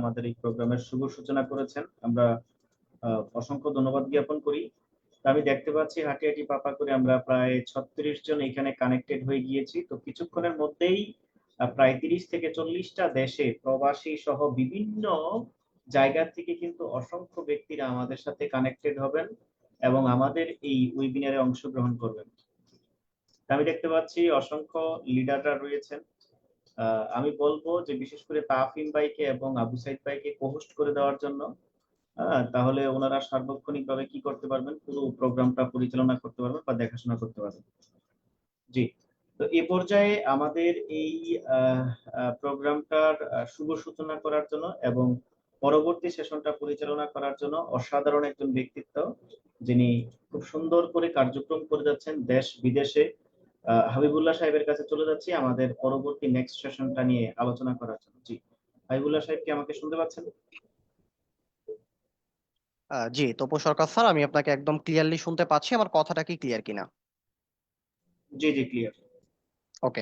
আমাদের এই প্রোগ্রামের শুভ সূচনা করেছেন। আমরা অসংখ্য ধন্যবাদ জ্ঞাপন করি। তো আমি দেখতে পাচ্ছি হাঁটি হাঁটি পাপা করে আমরা প্রায় 36 জন এখানে কানেক্টেড হয়ে গিয়েছি। তো কিছুক্ষণের মধ্যেই প্রায় 30 থেকে 40টা দেশে প্রবাসী সহ বিভিন্ন জায়গা থেকে কিন্তু অসংখ্য ব্যক্তিরা আমাদের সাথে কানেক্টেড হবেন এবং আমাদের এই ওয়েবিনারে অংশগ্রহণ করবেন। আমি দেখতে পাচ্ছি অসংখ্য লিডাররা রয়েছেন। আমি বলবো যে বিশেষ করে তাফিম ভাইকে এবং আবু সাইদ ভাইকে কোহোস্ট করে দেওয়ার জন্য। তাহলে ওনারা সার্বক্ষণিকভাবে কি করতে পারবেন, পুরো প্রোগ্রামটা পরিচালনা করতে পারবেন বা দেখাশোনা করতে পারবেন। জি, তো এ পর্যায়ে আমাদের এই প্রোগ্রামটার শুভ সূচনা করার জন্য এবং পরবর্তী সেশনটা পরিচালনা করার জন্য অসাধারণ একজন ব্যক্তিত্ব, যিনি খুব সুন্দর করে কার্যক্রম করে যাচ্ছেন দেশ বিদেশে, হাবিবুল্লাহ সাহেবের কাছে চলে যাচ্ছি আমাদের পরবর্তী নেক্সট সেশনটা নিয়ে আলোচনা করার জন্য। জি, হাবিবুল্লাহ সাহেব কি আমাকে শুনতে পাচ্ছেন? জি, তপু সরকার স্যার, আমি আপনাকে একদম ক্লিয়ারলি শুনতে পাচ্ছি। আমার কথাটা কি ক্লিয়ার কিনা? জি জি, ক্লিয়ার। ওকে।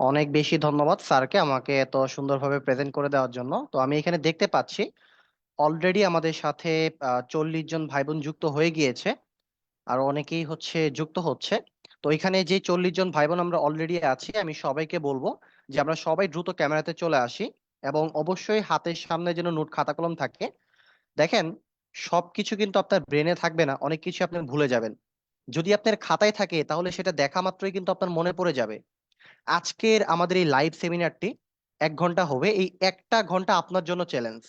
অনেক বেশি ধন্যবাদ স্যারকে আমাকে এত সুন্দরভাবে প্রেজেন্ট করে দেওয়ার জন্য। তো আমি এখানে দেখতে পাচ্ছি অলরেডি আমাদের সাথে 40 জন ভাই বোন যুক্ত হয়ে গিয়েছে, আর অনেকেই যুক্ত হচ্ছে। তো এখানে যে 40 জন ভাই বোন আমরা অলরেডি আছি, আমি সবাইকে বলবো যে আমরা সবাই দ্রুত ক্যামেরাতে চলে আসি, এবং অবশ্যই হাতের সামনে যেন নোট খাতা কলম থাকে। দেখেন, সবকিছু কিন্তু আপনার ব্রেনে থাকবে না, অনেক কিছু আপনি ভুলে যাবেন। যদি আপনার খাতায় থাকে তাহলে সেটা দেখা মাত্রই কিন্তু আপনার মনে পড়ে যাবে। আজকের আমাদের এই লাইভ সেমিনারটি 1 ঘন্টা হবে। এই একটা ঘন্টা আপনার জন্য চ্যালেঞ্জ।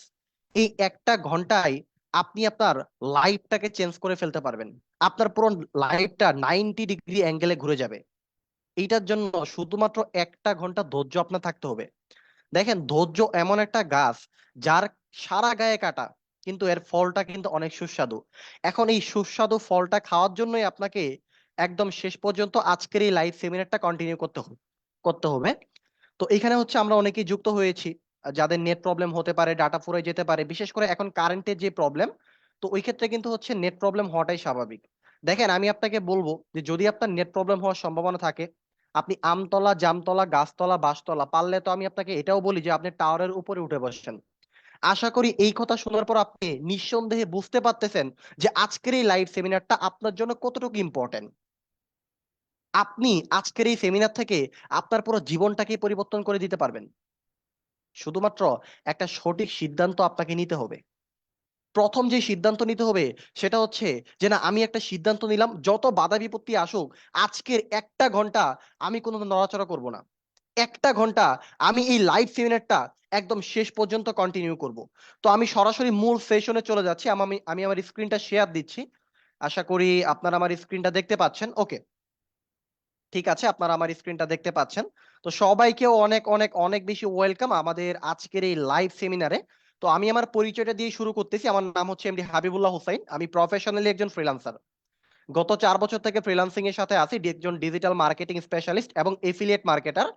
এই একটা ঘন্টায় আপনি আপনার লাইফটাকে চেঞ্জ করে ফেলতে পারবেন। আপনার পুরো লাইফটা 90 ডিগ্রি অ্যাঙ্গেলে ঘুরে যাবে। এইটার জন্য শুধুমাত্র একটা ঘন্টা ধৈর্য আপনার থাকতে হবে। দেখেন, ধৈর্য এমন একটা গাছ যার সারা গায়ে কাটা, কিন্তু এর ফলটা কিন্তু অনেক সুস্বাদু। এখন এই সুস্বাদু ফলটা খাওয়ার জন্যই আপনাকে একদম শেষ পর্যন্ত আজকের এই লাইভ সেমিনারটা কন্টিনিউ করতে হবে। তো এখানে আমরা অনেকেই যুক্ত হয়েছি যাদের নেট প্রবলেম হতে পারে, ডাটা ফুরাই যেতে পারে, বিশেষ করে এখন কারেন্টের যে প্রবলেম। তো ওই ক্ষেত্রে কিন্তু নেট প্রবলেম হওয়াটাই স্বাভাবিক। দেখেন, আমি আপনাকে বলবো যে যদি আপনার নেট প্রবলেম হওয়ার সম্ভাবনা থাকে, আপনি আমতলা, জামতলা, গাছতলা, বাঁশতলা, পারলে তো আমি আপনাকে এটাও বলি যে আপনি টাওয়ারের উপরে উঠে বসছেন। আশা করি এই কথা শোনার পর আপনি নিঃসন্দেহে বুঝতে পারতেছেন যে আজকের এই লাইভ সেমিনারটা আপনার জন্য কতটুকু ইম্পর্টেন্ট। আপনি আজকের এই সেমিনার থেকে আপনার পুরো জীবনটাকে পরিবর্তন করে দিতে পারবেন। শুধুমাত্র একটা সঠিক সিদ্ধান্ত আপনাকে নিতে হবে। প্রথম যে সিদ্ধান্ত নিতে হবে সেটা যে না, আমি একটা সিদ্ধান্ত নিলাম, যত বাধা বিপত্তি আসুক আজকের একটা ঘন্টা আমি কোনো নড়াচড়া করব না। একটা ঘন্টা আমি এই লাইভ সেমিনারটা একদম শেষ পর্যন্ত কন্টিনিউ করব। তো আমি সরাসরি মূল সেশনে চলে যাচ্ছি। আমি আমি আমার স্ক্রিনটা শেয়ার দিচ্ছি। আশা করি আপনারা আমার স্ক্রিনটা দেখতে পাচ্ছেন। ওকে, ঠিক আছে, আপনারা আমার স্ক্রিনটা দেখতে পাচ্ছেন। তো সবাইকে অনেক অনেক অনেক বেশি ওয়েলকাম আমাদের আজকের এই লাইভ সেমিনারে। তো আমি আমার পরিচয়টা দিয়ে শুরু করতেছি। আমার নাম এমডি হাবিবুল্লাহ হোসাইন। আমি প্রফেশনালি একজন ফ্রিল্যান্সার। গত 4 বছর থেকে ফ্রিল্যান্সিং এর সাথে আছি, একজন ডিজিটাল মার্কেটিং স্পেশালিস্ট এবং এফিলিয়েট মার্কেটার।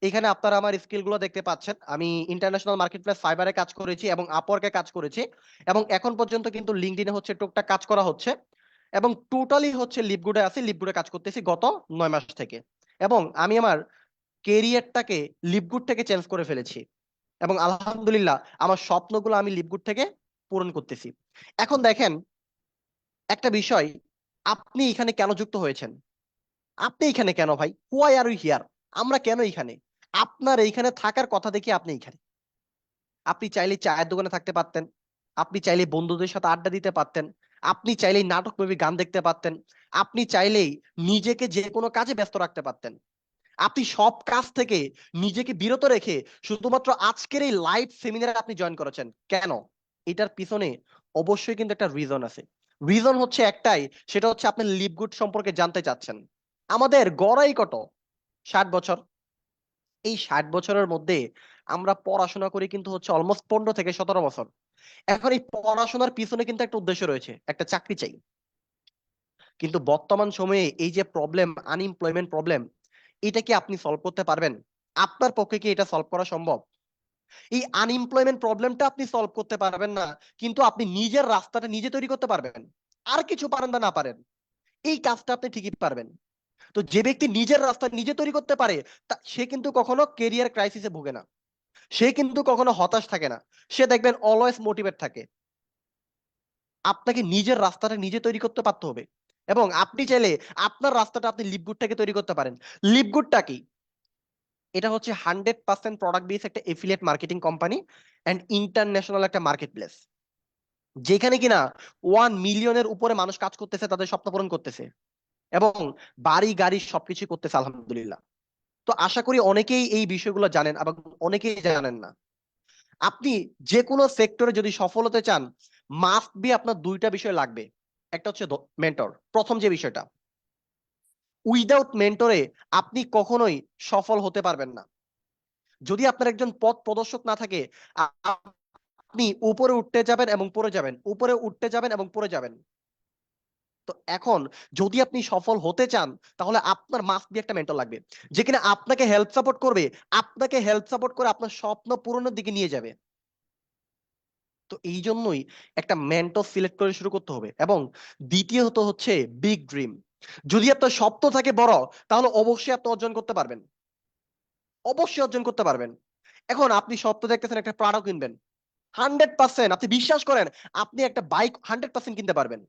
এখানে আপনারা আমার স্কিলগুলো দেখতে পাচ্ছেন। আমি ইন্টারন্যাশনাল মার্কেটপ্লেস ফাইবারে কাজ করেছি এবং আপওয়ার্কে কাজ করেছি, এবং এখন পর্যন্ত কিন্তু লিঙ্কডইনে টুকটাক কাজ করা হচ্ছে, এবং টোটালি লিভগুডে আছি। লিভগুডে কাজ করতেছি গত 9 মাস থেকে, এবং আমি আমার কেরিয়ারটাকে লিভগুড থেকে চেঞ্জ করে ফেলেছি, এবং আলহামদুলিল্লাহ আমার স্বপ্নগুলো আমি লিভগুড থেকে পূরণ করতেছি। এখন দেখেন একটা বিষয়, আপনি এখানে কেন যুক্ত হয়েছেন? আপনি এখানে কেন ভাই? Why are you here? আমরা কেন এখানে? আপনার এইখানে থাকার কথা দেখি আপনি এখানে। আপনি চাইলে চায়ের দোকানে থাকতে পারতেন, আপনি চাইলে বন্ধুদের সাথে আড্ডা দিতে পারতেন, আপনি চাইলেই নাটক মুভি গান দেখতে পারতেন, আপনি চাইলেই নিজেকে যে কোনো কাজে ব্যস্ত রাখতে পারতেন। আপনি সব কাজ থেকে নিজেকে বিরত রেখে শুধুমাত্র আজকের এই লাইভ সেমিনারে আপনি জয়েন করেছেন কেন? এটার পিছনে অবশ্যই কিন্তু একটা রিজন আছে। রিজন একটাই, সেটা আপনি লিভগুড সম্পর্কে জানতে চাচ্ছেন। আমাদের গড়াই কত? 60 বছর। এই 60 বছরের মধ্যে আমরা পড়াশোনা করি কিন্তু অলমোস্ট 15 থেকে 17 বছর। এখন এই পড়াশোনার পিছনে কিন্তু একটা উদ্দেশ্য রয়েছে, একটা চাকরি চাই। কিন্তু বর্তমান সময়ে এই যে প্রবলেম, আনএমপ্লয়মেন্ট প্রবলেম, এটা কি আপনি সলভ করতে পারবেন? আপনার পক্ষে কি এটা সলভ করা সম্ভব? এই আনএমপ্লয়মেন্ট প্রবলেমটা আপনি সলভ করতে পারবেন না, কিন্তু আপনি নিজের রাস্তাটা নিজে তৈরি করতে পারবেন। আর কিছু পারেন বা না পারেন, এই কাজটা আপনি ঠিকই পারবেন। তো যে ব্যক্তি নিজের রাস্তা নিজে তৈরি করতে পারে, সে কিন্তু কখনো কেরিয়ার ক্রাইসিসে ভোগে না। সে কিন্তু কখনো হতাশ থাকে না, সে দেখবেন অলওয়েজ মোটিভেট থাকে। আপনাকে নিজের রাস্তাটা নিজে তৈরি করতে পারতে হবে, এবং আপনি চাইলে আপনার রাস্তাটা আপনি লিপগুডটাকে তৈরি করতে পারেন। লিপগুডটা কি? এটা হচ্ছে 100% প্রোডাক্ট বেস একটা affiliate marketing company and international একটা মার্কেট প্লেস, যেখানে কিনা 1 মিলিয়নের উপরে মানুষ কাজ করতেছে, তাদের স্বপ্ন পূরণ করতেছে, এবং বাড়ি গাড়ি সবকিছু করতেছে আলহামদুলিল্লাহ। তো আশা করি অনেকেই এই বিষয়গুলো জানেন, এবং অনেকেই জানেন না। আপনি যে কোনো সেক্টরে যদি সফল হতে চান, মাস্ট বি আপনার দুইটা বিষয় লাগবে। একটা হচ্ছে মেন্টর, প্রথম যে বিষয়টা, উইদাউট মেন্টরে আপনি কখনোই সফল হতে পারবেন না। যদি আপনার একজন পথ প্রদর্শক না থাকে, আপনি উপরে উঠতে যাবেন এবং পড়ে যাবেন, উপরে উঠতে যাবেন এবং পড়ে যাবেন। তো এখন যদি আপনি সফল হতে চান, তাহলে আপনার মাস্ট বি একটা মেন্টর লাগবে, যে কিনা আপনাকে হেল্প সাপোর্ট করবে, আপনাকে হেল্প সাপোর্ট করে আপনার স্বপ্ন পূরণের দিকে নিয়ে যাবে। তো এই জন্যই একটা মেন্টর সিলেক্ট করে শুরু করতে হবে। এবং দ্বিতীয়ত হচ্ছে বিগ ড্রিম। যদি আপনার স্বপ্ন থাকে বড়, তাহলে অবশ্যই আপনি অর্জন করতে পারবেন, অবশ্যই অর্জন করতে পারবেন। এখন আপনি স্বপ্ন দেখতেছেন একটা প্রাডো কিনবেন, 100% আপনি বিশ্বাস করেন আপনি একটা বাইক 100% কিনতে পারবেন।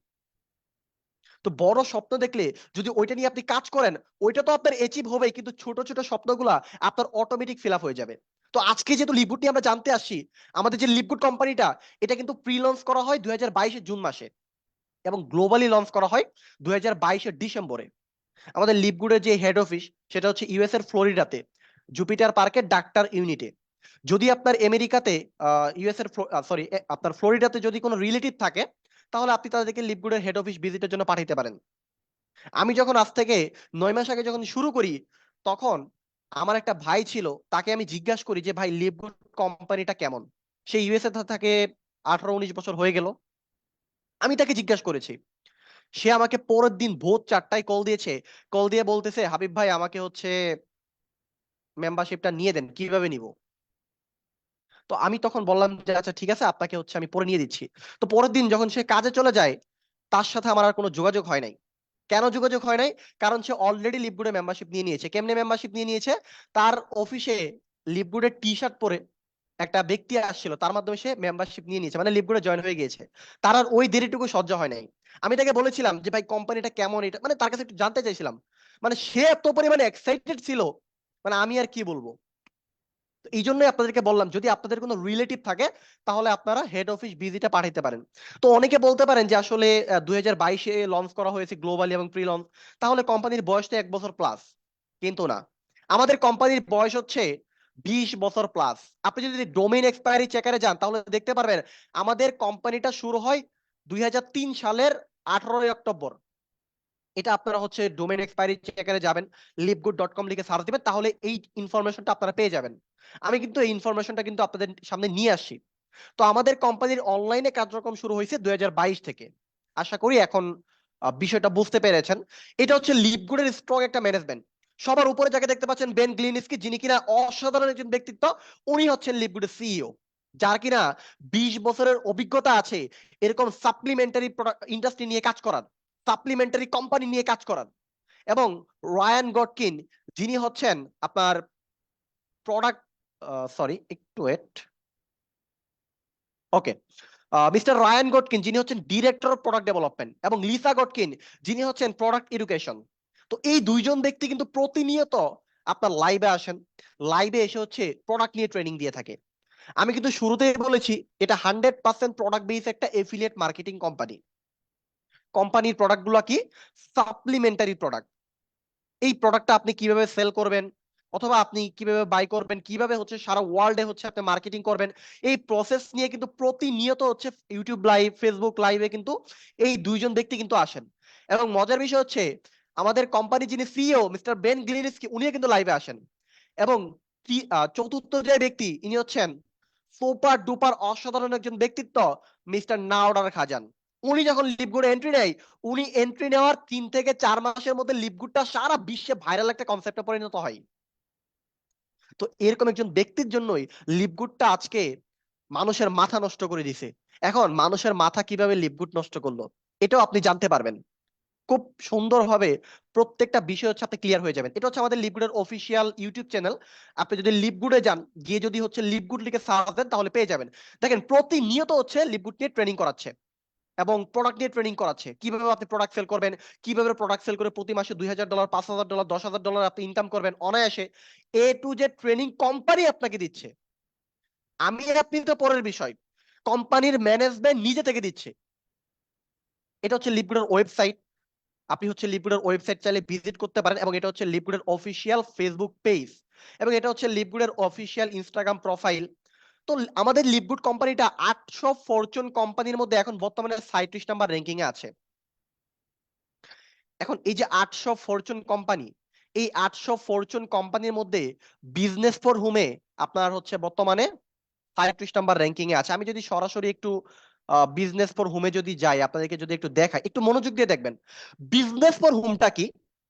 তো বড় স্বপ্ন দেখলে যদি ওইটা নিয়ে আপনি কাজ করেন, ওইটা তো আপনার অ্যাচিভ হবেই, কিন্তু ছোট ছোট স্বপ্নগুলা আপনার অটোমেটিক ফিল আপ হয়ে যাবে। তো আজকে যেহেতু লিপগুড নিয়ে আমরা জানতে আসছি, আমাদের যে লিপগুড কোম্পানিটা, এটা কিন্তু প্রি লঞ্চ করা হয় 2022 জুন মাসে, এবং গ্লোবালি লঞ্চ করা হয় 2022 ডিসেম্বরে। আমাদের লিপগুডের যে হেড অফিস, সেটা হচ্ছে ইউএস এর ফ্লোরিডাতে, জুপিটার পার্কের ডাক্তার ইউনিটে। যদি আপনার আমেরিকাতে ইউএস এর সরি আপনার ফ্লোরিডাতে যদি কোনো রিলেটিভ থাকে, তাহলে আপনি তাদেরকে লিপগুডের হেড অফিস ভিজিটের জন্য পাঠাতে পারেন। আমি যখন আজ থেকে 9 মাস আগে যখন শুরু করি, তখন আমার একটা ভাই ছিল, তাকে আমি জিজ্ঞাসা করি যে ভাই লিপগুড কোম্পানিটা কেমন। সে ইউএসএ থাকে 18-19 বছর হয়ে গেল। আমি তাকে জিজ্ঞাসা করেছি, সে আমাকে পরের দিন ভোর 4টায় কল দিয়েছে। কল দিয়ে বলতেছে, হাবিব ভাই আমাকে হচ্ছে মেম্বারশিপটা নিয়ে দেন, কিভাবে নিব? তো আমি তখন বললাম যে আচ্ছা ঠিক আছে, আপনাকে হচ্ছে আমি পরে নিয়ে দিচ্ছি। তো পরের দিন যখন সে কাজে চলে যায়, তার সাথে আমার আর কোনো যোগাযোগ হয় নাই। কেন যোগাযোগ হয় নাই? কারণ সে অলরেডি লিপগুডে মেম্বারশিপ নিয়ে নিয়েছে। কেমনে মেম্বারশিপ নিয়ে নিয়েছে? তার অফিসে লিপগুডের টি শার্ট পরে একটা ব্যক্তি আসছিল, তার মাধ্যমে সে মেম্বারশিপ নিয়ে নিয়েছে, মানে লিপগুডে জয়েন হয়ে গিয়েছে। তার আর ওই দেরিটুকু সহ্য হয় নাই। আমি তাকে বলেছিলাম যে ভাই কোম্পানিটা কেমন, এটা মানে তার কাছে একটু জানতে চাইছিলাম। মানে সে এত পরিমাণে এক্সাইটেড ছিল, মানে আমি আর কি বলবো। তো এই জন্যই আপনাদেরকে বললাম, যদি আপনাদের কোনো রিলেটিভ থাকে, তাহলে আপনারা হেড অফিস ভিজিটে পাঠাইতে পারেন। তো অনেকে বলতে পারেন যে আসলে 2022 লঞ্চ করা হয়েছে গ্লোবালি এবং প্রি লঞ্চ, তাহলে কোম্পানির বয়স তো 1 বছর প্লাস। কিন্তু না, আমাদের কোম্পানির বয়স হচ্ছে 20 বছর প্লাস। আপনি যদি ডোমেইন এক্সপায়ারি চেকারে যান, তাহলে দেখতে পারবেন আমাদের কোম্পানিটা শুরু হয় 2003 সালের 18 অক্টোবর। এটা আপনারা হচ্ছে ডোমেইন এক্সপায়ারি চেকারে যাবেন, লিপগুড.com লিখে সার্চ দিবেন, তাহলে এই ইনফরমেশনটা আপনারা পেয়ে যাবেন। আমি কিন্তু এই ইনফরমেশনটা কিন্তু আপনাদের সামনে নিয়ে আসছি। তো আমাদের কোম্পানির অনলাইনে কার্যক্রম শুরু হয়েছে 2022 থেকে। আশা করি এখন বিষয়টা বুঝতে পেরেছেন। এটা হচ্ছে লিপগুডের স্ট্রং একটা ম্যানেজমেন্ট। সবার উপরে যাকে দেখতে পাচ্ছেন বেন গ্লিনস্কি, যিনি কিনা অসাধারণ একজন ব্যক্তিত্ব। উনি হচ্ছেন লিপগুডের সিইও, যার কিনা 20 বছরের অভিজ্ঞতা আছে এরকম সাপ্লিমেন্টারি ইন্ডাস্ট্রি নিয়ে কাজ করার, সাপ্লিমেন্টারি কোম্পানি নিয়ে কাজ করার। এবং রায়ান গটকিন, যিনি হচ্ছেন আপনার প্রোডাক্ট, সরি একটু ওয়েট, ওকে, মিস্টার রায়ান গটকিন, যিনি হচ্ছেন ডিরেক্টর অফ প্রোডাক্ট ডেভেলপমেন্ট, এবং লিসা গটকিন, যিনি হচ্ছেন প্রোডাক্ট এডুকেশন। তো এই দুইজন ব্যক্তি কিন্তু প্রতিনিয়ত আপনার লাইভে আসেন, লাইভে এসে হচ্ছে প্রোডাক্ট নিয়ে ট্রেনিং দিয়ে থাকে। আমি কিন্তু শুরুতেই বলেছি, এটা 100% প্রোডাক্ট বেস একটা এফিলিয়েট মার্কেটিং কোম্পানি। কোম্পানির প্রোডাক্ট গুলো কি? Supplementary product. এই প্রোডাক্টটা আপনি কিভাবে সেল করবেন, অথবা আপনি কিভাবে বাই করবেন, কিভাবে হচ্ছে সারা ওয়ার্ল্ডে হচ্ছে আপনি মার্কেটিং করবেন, এই প্রসেস নিয়ে কিন্তু প্রতিনিয়ত হচ্ছে ইউটিউব লাইভ, ফেসবুক লাইভে কিন্তু এই দুইজন ব্যক্তি কিন্তু আসেন। এবং মজার বিষয় হচ্ছে, আমাদের কোম্পানি যিনি সিইও মিস্টার বেন গ্লিনস্কি, উনিও কিন্তু লাইভে আসেন। এবং চতুর্থ যে ব্যক্তি, ইনি হচ্ছেন সুপার ডুপার অসাধারণ একজন ব্যক্তিত্ব, মিস্টার নাওডার খাজান। উনি যখন লিপগুড এন্ট্রি নেয়, উনি এন্ট্রি নেওয়ার 3 থেকে 4 মাসের মধ্যে লিপগুডটা সারা বিশ্বে ভাইরাল একটা কনসেপ্টে পরিণত হয়। তো এরকম একজন ব্যক্তির জন্যই লিপগুডটা আজকে মানুষের মাথা নষ্ট করে দিছে। এখন মানুষের মাথা কিভাবে লিপগুড নষ্ট করলো, এটাও আপনি জানতে পারবেন। খুব সুন্দরভাবে প্রত্যেকটা বিষয় হচ্ছে আপনি ক্লিয়ার হয়ে যাবেন। এটা হচ্ছে আমাদের লিপগুডের অফিসিয়াল ইউটিউব চ্যানেল। আপনি যদি লিপগুডে যান, গিয়ে যদি হচ্ছে লিপগুড লিখে সার্চ দেন তাহলে পেয়ে যাবেন। দেখেন প্রতিনিয়ত হচ্ছে লিপগুড নিয়ে ট্রেনিং করাচ্ছে এবং প্রোডাক্ট নিয়ে ট্রেনিং করাচ্ছে, কিভাবে আপনি প্রোডাক্ট সেল করবেন, কিভাবে প্রোডাক্ট সেল করে প্রতি মাসে $2000, $5000, $10,000 আপনি ইনকাম করবেন অনায়াসে। এ টু জেড ট্রেনিং কোম্পানি আপনাকে দিচ্ছে। আপনি তো পরের বিষয়, কোম্পানির ম্যানেজমেন্ট নিজে থেকে দিচ্ছে। এটা হচ্ছে লিপগুডের ওয়েবসাইট। আপনি হচ্ছে লিপগুডের ওয়েবসাইট চাইলে ভিজিট করতে পারেন, এবং এটা হচ্ছে লিপগুডের অফিসিয়াল ফেসবুক পেজ, এবং এটা হচ্ছে লিপগুডের অফিসিয়াল ইনস্টাগ্রাম প্রোফাইল। তো আমাদের লিপগুড কোম্পানিটা 800 ফরচুন কোম্পানির মধ্যে এখন বর্তমানে 37 নাম্বার র্যাঙ্কিং এ আছে। এখন এই যে 800 ফরচুন কোম্পানি, এই 800 ফরচুন কোম্পানির মধ্যে বিজনেস ফর হোমে আপনার হচ্ছে বর্তমানে 37 নাম্বার র্যাঙ্কিং এ আছে। আমি যদি সরাসরি একটু বিজনেস ফর হোমে যদি যাই, আপনাদেরকে যদি একটু দেখাই, একটু মনোযোগ দিয়ে দেখবেন বিজনেস ফর হোমটা কি,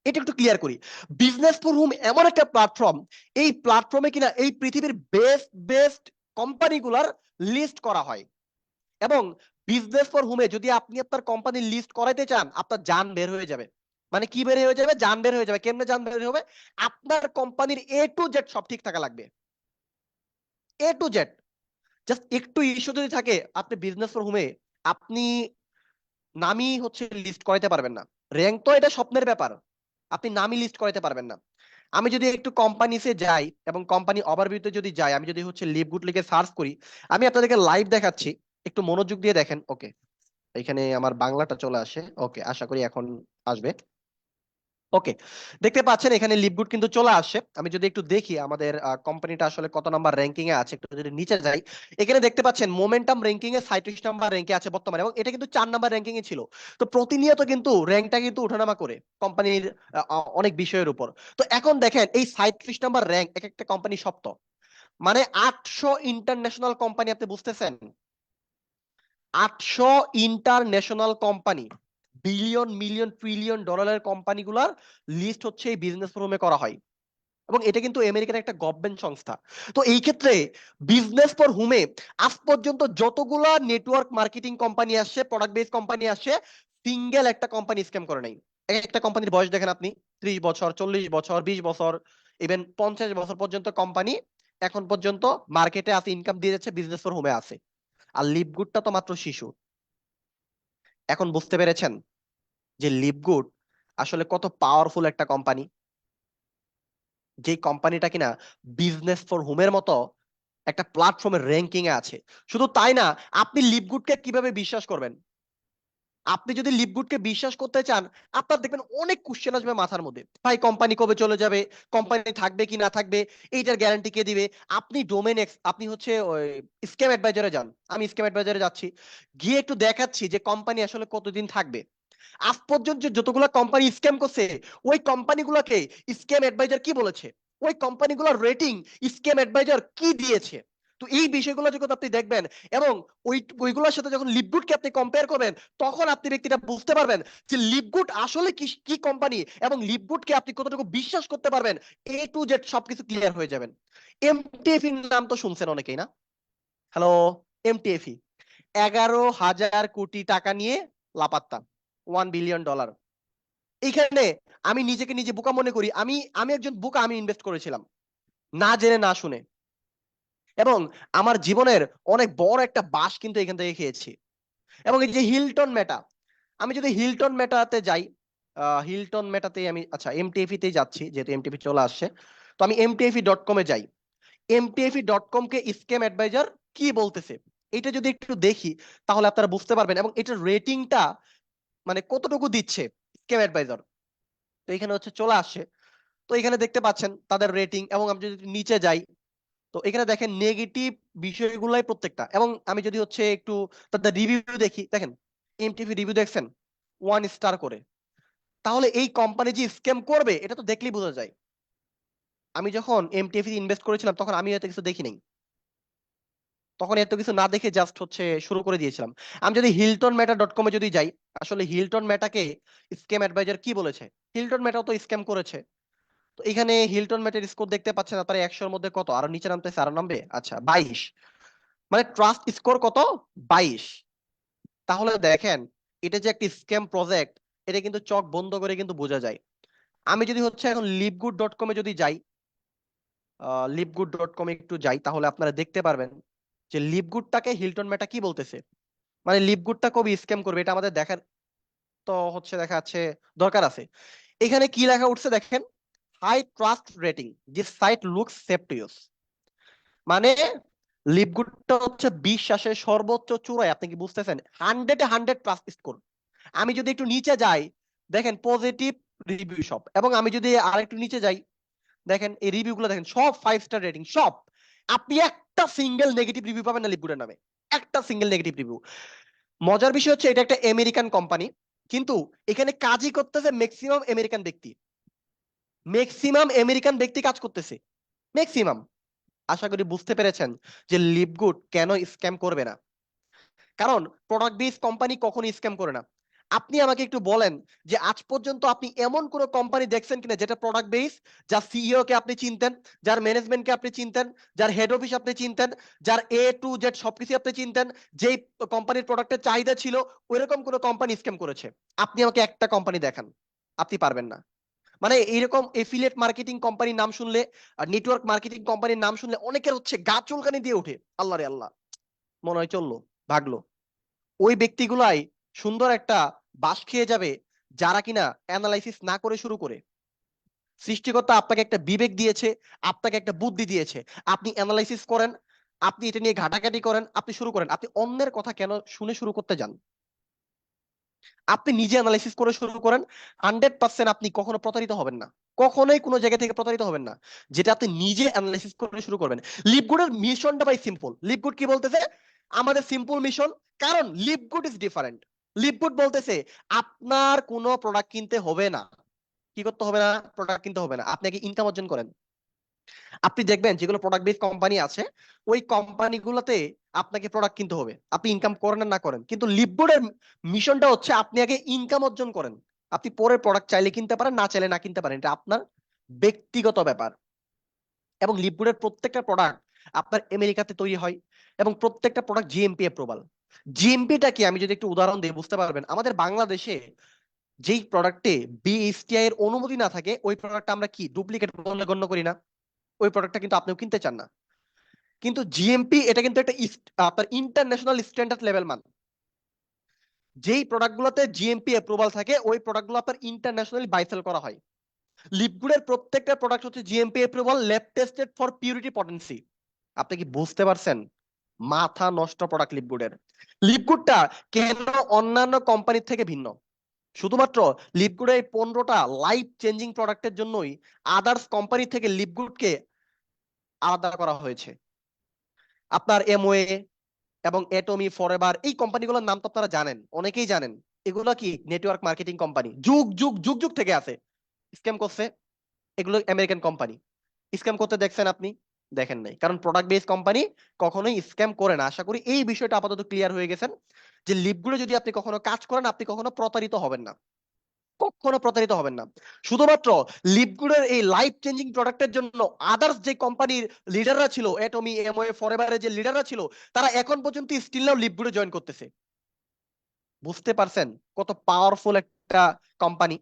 এটা একটু ক্লিয়ার করি। বিজনেস ফর হোম এমন একটা প্ল্যাটফর্ম, এই প্ল্যাটফর্মে কিনা এই পৃথিবীর বেস্ট বেস্ট কোম্পানিগুলার লিস্ট করা হয়। এবং বিজনেস ফর হোমে যদি আপনি আপনার কোম্পানির লিস্ট করাইতে চান, আপনার জান বের হয়ে যাবে। মানে কি বের হয়ে যাবে? জান বের হয়ে যাবে। কেমনে জান বের হবে? আপনার কোম্পানির এ টু জেড সব ঠিক থাকা লাগবে, এ টু জেড। জাস্ট একটু ইস্যু যদি থাকে, আপনি বিজনেস ফর হোমে আপনি নামই হচ্ছে লিস্ট করাইতে পারবেন না। র্যাঙ্ক তো এটা স্বপ্নের ব্যাপার, আপনি নামই লিস্ট করাইতে পারবেন না। আমি যদি একটু কোম্পানিসে যাই এবং কোম্পানি ওভারভিউতে যদি যাই, আমি যদি হচ্ছে লিভগুড লিখে সার্চ করি, আমি আপনাদেরকে লাইভ দেখাচ্ছি, একটু মনোযোগ দিয়ে দেখেন। ওকে, এখানে আমার বাংলাটা চলে আসে। ওকে, আশা করি এখন আসবে। ওকে, দেখতে পাচ্ছেন এখানে লিপগুড কিন্তু চলে আসে। আমি যদি একটু দেখি আমাদের কোম্পানিটা আসলে কত নাম্বার র্যাঙ্কিং এ আছে, একটু যদি নিচে যাই, এখানে দেখতে পাচ্ছেন মোমেন্টাম র্যাঙ্কিং এ 37 নাম্বার র্যাঙ্কে আছে বর্তমানে, এবং এটা কিন্তু 4 নাম্বার র্যাঙ্কিং এ ছিল। তো প্রতিনিয়ত কিন্তু র্যাঙ্কটা কিন্তু ওঠানামা করে কোম্পানির অনেক বিষয়ের উপর। তো এখন দেখেন এই 37 নাম্বার র্যাঙ্ক, এক একটা কোম্পানি সপ্ত, মানে 800 ইন্টারন্যাশনাল কোম্পানি, আপনি বুঝতেছেন? 800 international company, billion million trillion ডলারের কোম্পানিগুলোর লিস্ট হচ্ছে এই বিজনেস ফোরামে করা হয়, এবং এটা কিন্তু আমেরিকার একটা গভর্নমেন্ট সংস্থা। তো এই ক্ষেত্রে বিজনেস ফর হোমে আজ পর্যন্ত যতগুলা নেটওয়ার্ক মার্কেটিং কোম্পানি আসছে, প্রোডাক্ট বেস কোম্পানি আসছে, সিঙ্গেল একটা কোম্পানি স্ক্যাম করে নাই। একটা কোম্পানির বয়স দেখেন আপনি, 30 বছর, 40 বছর, 20 বছর, ইভেন 50 বছর পর্যন্ত কোম্পানি এখন পর্যন্ত মার্কেটে আছে, ইনকাম দিয়ে যাচ্ছে, বিজনেস ফর হোমে আছে। আর লিপগুডটা তো মাত্র শিশু। এখন বুঝতে পেরেছেন যে লিপগুড আসলে কত পাওয়ারফুল একটা কোম্পানি, যে কোম্পানিটা কিনা বিজনেস ফর হোমের মতো একটা প্ল্যাটফর্মের র্যাঙ্কিং এ আছে। শুধু তাই না, আপনি লিপগুডকে কিভাবে বিশ্বাস করবেন? আপনি যদি লিপগুডকে বিশ্বাস করতে চান, আপনার দেখবেন অনেক কোশ্চেন আসবে মাথার মধ্যে। ভাই কোম্পানি কবে চলে যাবে, কোম্পানি থাকবে কি না থাকবে, এইটার গ্যারান্টি কে দিবে? আপনি ডোমেন আপনি হচ্ছে ওই স্ক্যাম অ্যাডভাইজারে যান। আমি স্ক্যাম অ্যাডভাইজারে যাচ্ছি, গিয়ে একটু দেখাচ্ছি যে কোম্পানি আসলে কতদিন থাকবে। আজ পর্যন্ত যতগুলো কোম্পানি স্ক্যাম করছে, ওই কোম্পানিগুলোকে স্ক্যাম অ্যাডভাইজার কি বলেছে, ওই কোম্পানিগুলোর রেটিং স্ক্যাম অ্যাডভাইজার কি দিয়েছে। তো এই বিষয়গুলো যখন আপনি দেখবেন, এবং ওইগুলোর সাথে যখন লিপগুডকে আপনি কম্পেয়ার করবেন, তখন আপনি ব্যক্তিটা বুঝতে পারবেন যে লিপগুড আসলে কি কি কোম্পানি, এবং লিপগুডকে আপনি কতটুকু বিশ্বাস করতে পারবেন। এ টু জেড সবকিছু ক্লিয়ার হয়ে যাবেন। এমটিএফ এর নাম তো শুনছেন অনেকেই, না? হ্যালো, এমটিএফই 11,000 কোটি টাকা নিয়ে লাপাত্তা, $1 বিলিয়ন। এইখানে আমি নিজেকে নিজে বোকা মনে করি, আমি আমি একজন বোকা, আমি ইনভেস্ট করেছিলাম না জেনে না শুনে, এবং আমার জীবনের অনেক বড় একটা বাস কিন্তু এখান থেকে খেয়েছি। এবং এই যে হিলটন মেটা, আমি যদি হিলটন মেটাতে যাই, হিলটন মেটাতে আমি আচ্ছা এমটিএফি তে যাচ্ছি, যেহেতু এমটিএফি চলে আসছে, তো আমি mtfe.com এ যাই। mtfe.com কে স্ক্যাম অ্যাডভাইজার কি বলতেছে, এটা যদি একটু দেখি, তাহলে আপনারা বুঝতে পারবেন, এবং এটার রেটিংটা মানে কতটুকু দিচ্ছে স্ক্যাম অ্যাডভাইজার। তো এখানে হচ্ছে চলে আসছে, তো এখানে দেখতে পাচ্ছেন তাদের রেটিং, এবং আমি যদি নিচে যাই, তো এখানে দেখেন নেগেটিভ বিষয়গুলাই প্রত্যেকটা। এবং আমি যদি হচ্ছে একটু তাদের রিভিউ দেখি, দেখেন এমটিভি রিভিউ দেখছেন 1 স্টার করে। তাহলে এই কোম্পানি যে স্ক্যাম করবে, এটা তো দেখলেই বোঝা যায়। আমি যখন এমটিএফ ইনভেস্ট করেছিলাম, তখন আমি এত কিছু দেখি নাই, তখন এত কিছু না দেখে জাস্ট হচ্ছে শুরু করে দিয়েছিলাম। আমি যদি হিলটন মেটা ডট কমে যদি যাই, আসলে হিলটন মেটাকে স্ক্যাম অ্যাডভাইজার কি বলেছে, হিলটন মেটাও তো স্ক্যাম করেছে। তো এখানে হিলটন মেটের স্কোর দেখতে পাচ্ছেন আপনারা, 100-র মধ্যে কত, আরো নিচে নামতেছে, আরো নামবে, আচ্ছা 22, মানে ট্রাস্ট স্কোর কত, 22। তাহলে দেখেন এটা যে একটি স্ক্যাম প্রজেক্ট, এটা কিন্তু চোখ বন্ধ করে কিন্তু বোঝা যায়। আমি যদি হচ্ছে এখন লিভগুড.কমে যদি যাই, লিভগুড.কমে একটু যাই, তাহলে আপনারা দেখতে পারবেন যে লিভগুডটাকে হিলটন মেটা কি বলতেছে। মানে লিভগুডটা কবে স্ক্যাম করবে এটা আমাদের দেখার তো হচ্ছে দেখা যাচ্ছে দরকার আছে। এখানে কি লেখা উঠছে দেখেন, high trust rating, this site looks safe to use. মানে লিভগুডটা হচ্ছে বিশ্বাসের সর্বোচ্চ চূড়ায়, আপনি কি বুঝতেছেন? 100-এ 100 ট্রাস্ট স্কোর। আমি যদি একটু নিচে যাই, দেখেন পজিটিভ রিভিউ সব, এবং আমি যদি আরেকটু নিচে যাই, দেখেন এই রিভিউ গুলো দেখেন সব 5 স্টার রেটিং সব। আপনি একটা সিঙ্গেল নেগেটিভ রিভিউ পাবেন না লিভগুডের নামে, একটা সিঙ্গেল নেগেটিভ রিভিউ। মজার বিষয় হচ্ছে এটা একটা আমেরিকান কোম্পানি, কিন্তু এখানে কাজই করতেছে ম্যাক্সিমাম আমেরিকান ব্যক্তি, ম্যাক্সিমাম আমেরিকান ব্যক্তি কাজ করতেছে, ম্যাক্সিমাম। আশা করি বুঝতে পেরেছেন যে লিভগুড কেন স্ক্যাম করবে না। কারণ প্রোডাক্ট বেস কোম্পানি কখনো স্ক্যাম করে না। আপনি আমাকে একটু বলেন যে আজ পর্যন্ত আপনি এমন কোন কোম্পানি দেখছেন কিনা যেটা প্রোডাক্ট বেস, যার সিইও কে আপনি চিনতেন, যার ম্যানেজমেন্টকে আপনি চিনতেন, যার হেড অফিস আপনি চিনতেন, যার A to Z সবকিছু আপনি চিনতেন, যেই কোম্পানির প্রোডাক্টের চাহিদা ছিল, ওইরকম কোন কোম্পানি স্ক্যাম করেছে? আপনি আমাকে একটা কোম্পানি দেখান, আপনি পারবেন না। মানে এইরকম এফিলিয়েট মার্কেটিং কোম্পানির নাম শুনলে আর নেটওয়ার্ক মার্কেটিং কোম্পানির নাম শুনলে অনেকের হচ্ছে গা চুলকানি দিয়ে ওঠে, আল্লাহ রে আল্লাহ, মনে হয় চললো ভাগলো। ওই ব্যক্তিগুলাই সুন্দর একটা বাস খেয়ে যাবে যারা কিনা অ্যানালাইসিস না করে শুরু করে। সৃষ্টিকর্তা আপনাকে একটা বিবেক দিয়েছে, আপনাকে একটা বুদ্ধি দিয়েছে, আপনি অ্যানালাইসিস করেন, আপনি এটা নিয়ে ঘাটাঘাটি করেন, আপনি শুরু করেন। আপনি অন্যের কথা কেন শুনে শুরু করতে যান? আপনি নিজে অ্যানালাইসিস করে শুরু করেন, 100% আপনি কখনো প্রতারিত হবেন না, কখনোই কোনো জায়গা থেকে প্রতারিত হবেন না, যেটা আপনি নিজে অ্যানালাইসিস করে শুরু করবেন। লিভগুডের মিশনটা ভাই সিম্পল। লিভগুড কি বলতেছে? আমাদের সিম্পল মিশন, কারণ লিভগুড ইজ ডিফারেন্ট। লিভগুড বলতেছে আপনার কোনো প্রোডাক্ট কিনতে হবে না। কি করতে হবে না? প্রোডাক্ট কিনতে হবে না, আপনি আগে ইনকাম অর্জন করেন। আপনি দেখবেন যেগুলো প্রোডাক্ট বেস কোম্পানি আছে, ওই কোম্পানিগুলোতে আপনাকে প্রোডাক্ট কিনতে হবে, আপনি ইনকাম করেন আর না করেন, কিন্তু লিভগুডের মিশনটা হচ্ছে আপনি আগে ইনকাম অর্জন করেন, আপনি পরে প্রোডাক্ট চাইলে কিনতে পারেন, না চাইলে না কিনতে পারেন, এটা আপনার ব্যক্তিগত ব্যাপার। এবং লিভগুডের প্রত্যেকটা প্রোডাক্ট আপনার আমেরিকাতে তৈরি হয়, এবং প্রত্যেকটা প্রোডাক্ট জিএমপি অ্যাপ্রুভাল। জিএমপিটা কি আমি যদি একটু উদাহরণ দিই বুঝতে পারবেন। আমাদের বাংলাদেশে যেই প্রোডাক্টে বিএসটিআই এর অনুমতি না থাকে, ওই প্রোডাক্টটা আমরা কি ডুপ্লিকেট বলে গণ্য করি না? ওই প্রোডাক্টটা কিন্তু আপনিও কিনতে চান না। কিন্তু জিএমপি এটা কিন্তু একটা আপনার ইন্টারন্যাশনাল স্ট্যান্ডার্ড লেভেল মান। যেই প্রোডাক্টগুলোতে জিএমপি অ্যাপ্রুভাল থাকে, ওই প্রোডাক্টগুলো আপনার ইন্টারন্যাশনালি বাই সেল করা হয়। লিপগুডের প্রত্যেকটা প্রোডাক্ট হচ্ছে GMP approval, lab tested for purity potency. আপনি কি বুঝতে পারছেন? মাথা নষ্ট প্রোডাক্ট লিপগুডের। লিপগুডটা কেন অন্যান্য কোম্পানির থেকে ভিন্ন? শুধুমাত্র লিপগুডের এই 15টা লাইফ চেঞ্জিং প্রোডাক্টের জন্যই আদার্স কোম্পানি থেকে লিপগুডকে আলাদা করা হয়েছে। আপনার এমওয়ে এবং এটমি, ফরএভার, এই কোম্পানিগুলোর নাম তো আপনারা জানেন, অনেকেই জানেন। এগুলো কি নেটওয়ার্ক মার্কেটিং কোম্পানি, যুগ যুগ যুগ যুগ থেকে আছে। স্ক্যাম করছে, এগুলো আমেরিকান কোম্পানি। স্ক্যাম করতে দেখছেন আপনি? দেখেন নাই, কারণ প্রোডাক্ট বেস কোম্পানি কখনোই স্ক্যাম করে না। আশা করি এই বিষয়টা আপাতত ক্লিয়ার হয়ে গেছেন যে লিপগুলো যদি আপনি কখনো কাজ করেন, আপনি কখনো প্রতারিত হবেন না, কখনো প্রতারিত হবেন না। শুধুমাত্র লিপগুডের এই লাইফ চেঞ্জিং প্রোডাক্টের জন্য আদার্স যে কোম্পানির লিডাররা ছিল, এটমি, এমওয়ে, ফরএভারের যে লিডাররা ছিল, তারা এখন পর্যন্ত স্টিল নাও লিপগুডে জয়েন করতেছে। বুঝতে পারছেন কত পাওয়ারফুল একটা কোম্পানি?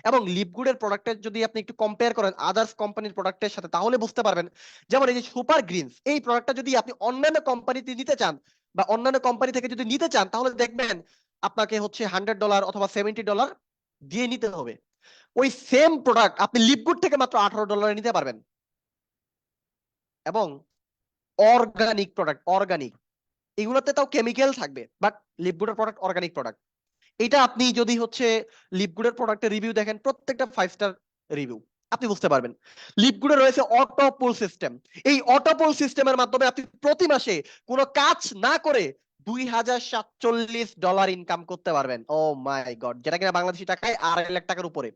এবং লিপগুডের প্রোডাক্টের যদি আপনি একটু কম্পেয়ার করেন আদার্স কোম্পানির প্রোডাক্টের সাথে, তাহলে বুঝতে পারবেন। যেমন এই যে সুপার গ্রিনস, এই প্রোডাক্টটা যদি আপনি অন্যান্য কোম্পানিতে নিতে চান, বা অন্যান্য কোম্পানি থেকে যদি নিতে চান, তাহলে দেখবেন আপনাকে হচ্ছে $100 অথবা $70 দিয়ে নিতে হবে। ওই সেম প্রোডাক্ট আপনি লিপগুড থেকে মাত্র $18 নিতে পারবেন। এবং অর্গানিক প্রোডাক্ট, অর্গানিক, এগুলোতে তাও কেমিক্যাল থাকবে, বাট লিপগুডের প্রোডাক্ট অর্গানিক প্রোডাক্ট। এটা আপনি যদি হচ্ছে লিপগুডের প্রোডাক্টের রিভিউ দেখেন, প্রত্যেকটা 5 স্টার রিভিউ, আপনি বুঝতে পারবেন। লিপগুডে রয়েছে অটো পুল সিস্টেম। এই অটো পুল সিস্টেমের মাধ্যমে আপনি প্রতি মাসে কোনো কাজ না করে $2047 ইনকাম করতে পারবেন। ও মাই গড, যেটা কিনা বাংলাদেশি টাকায় $2.5 লাখ উপরে।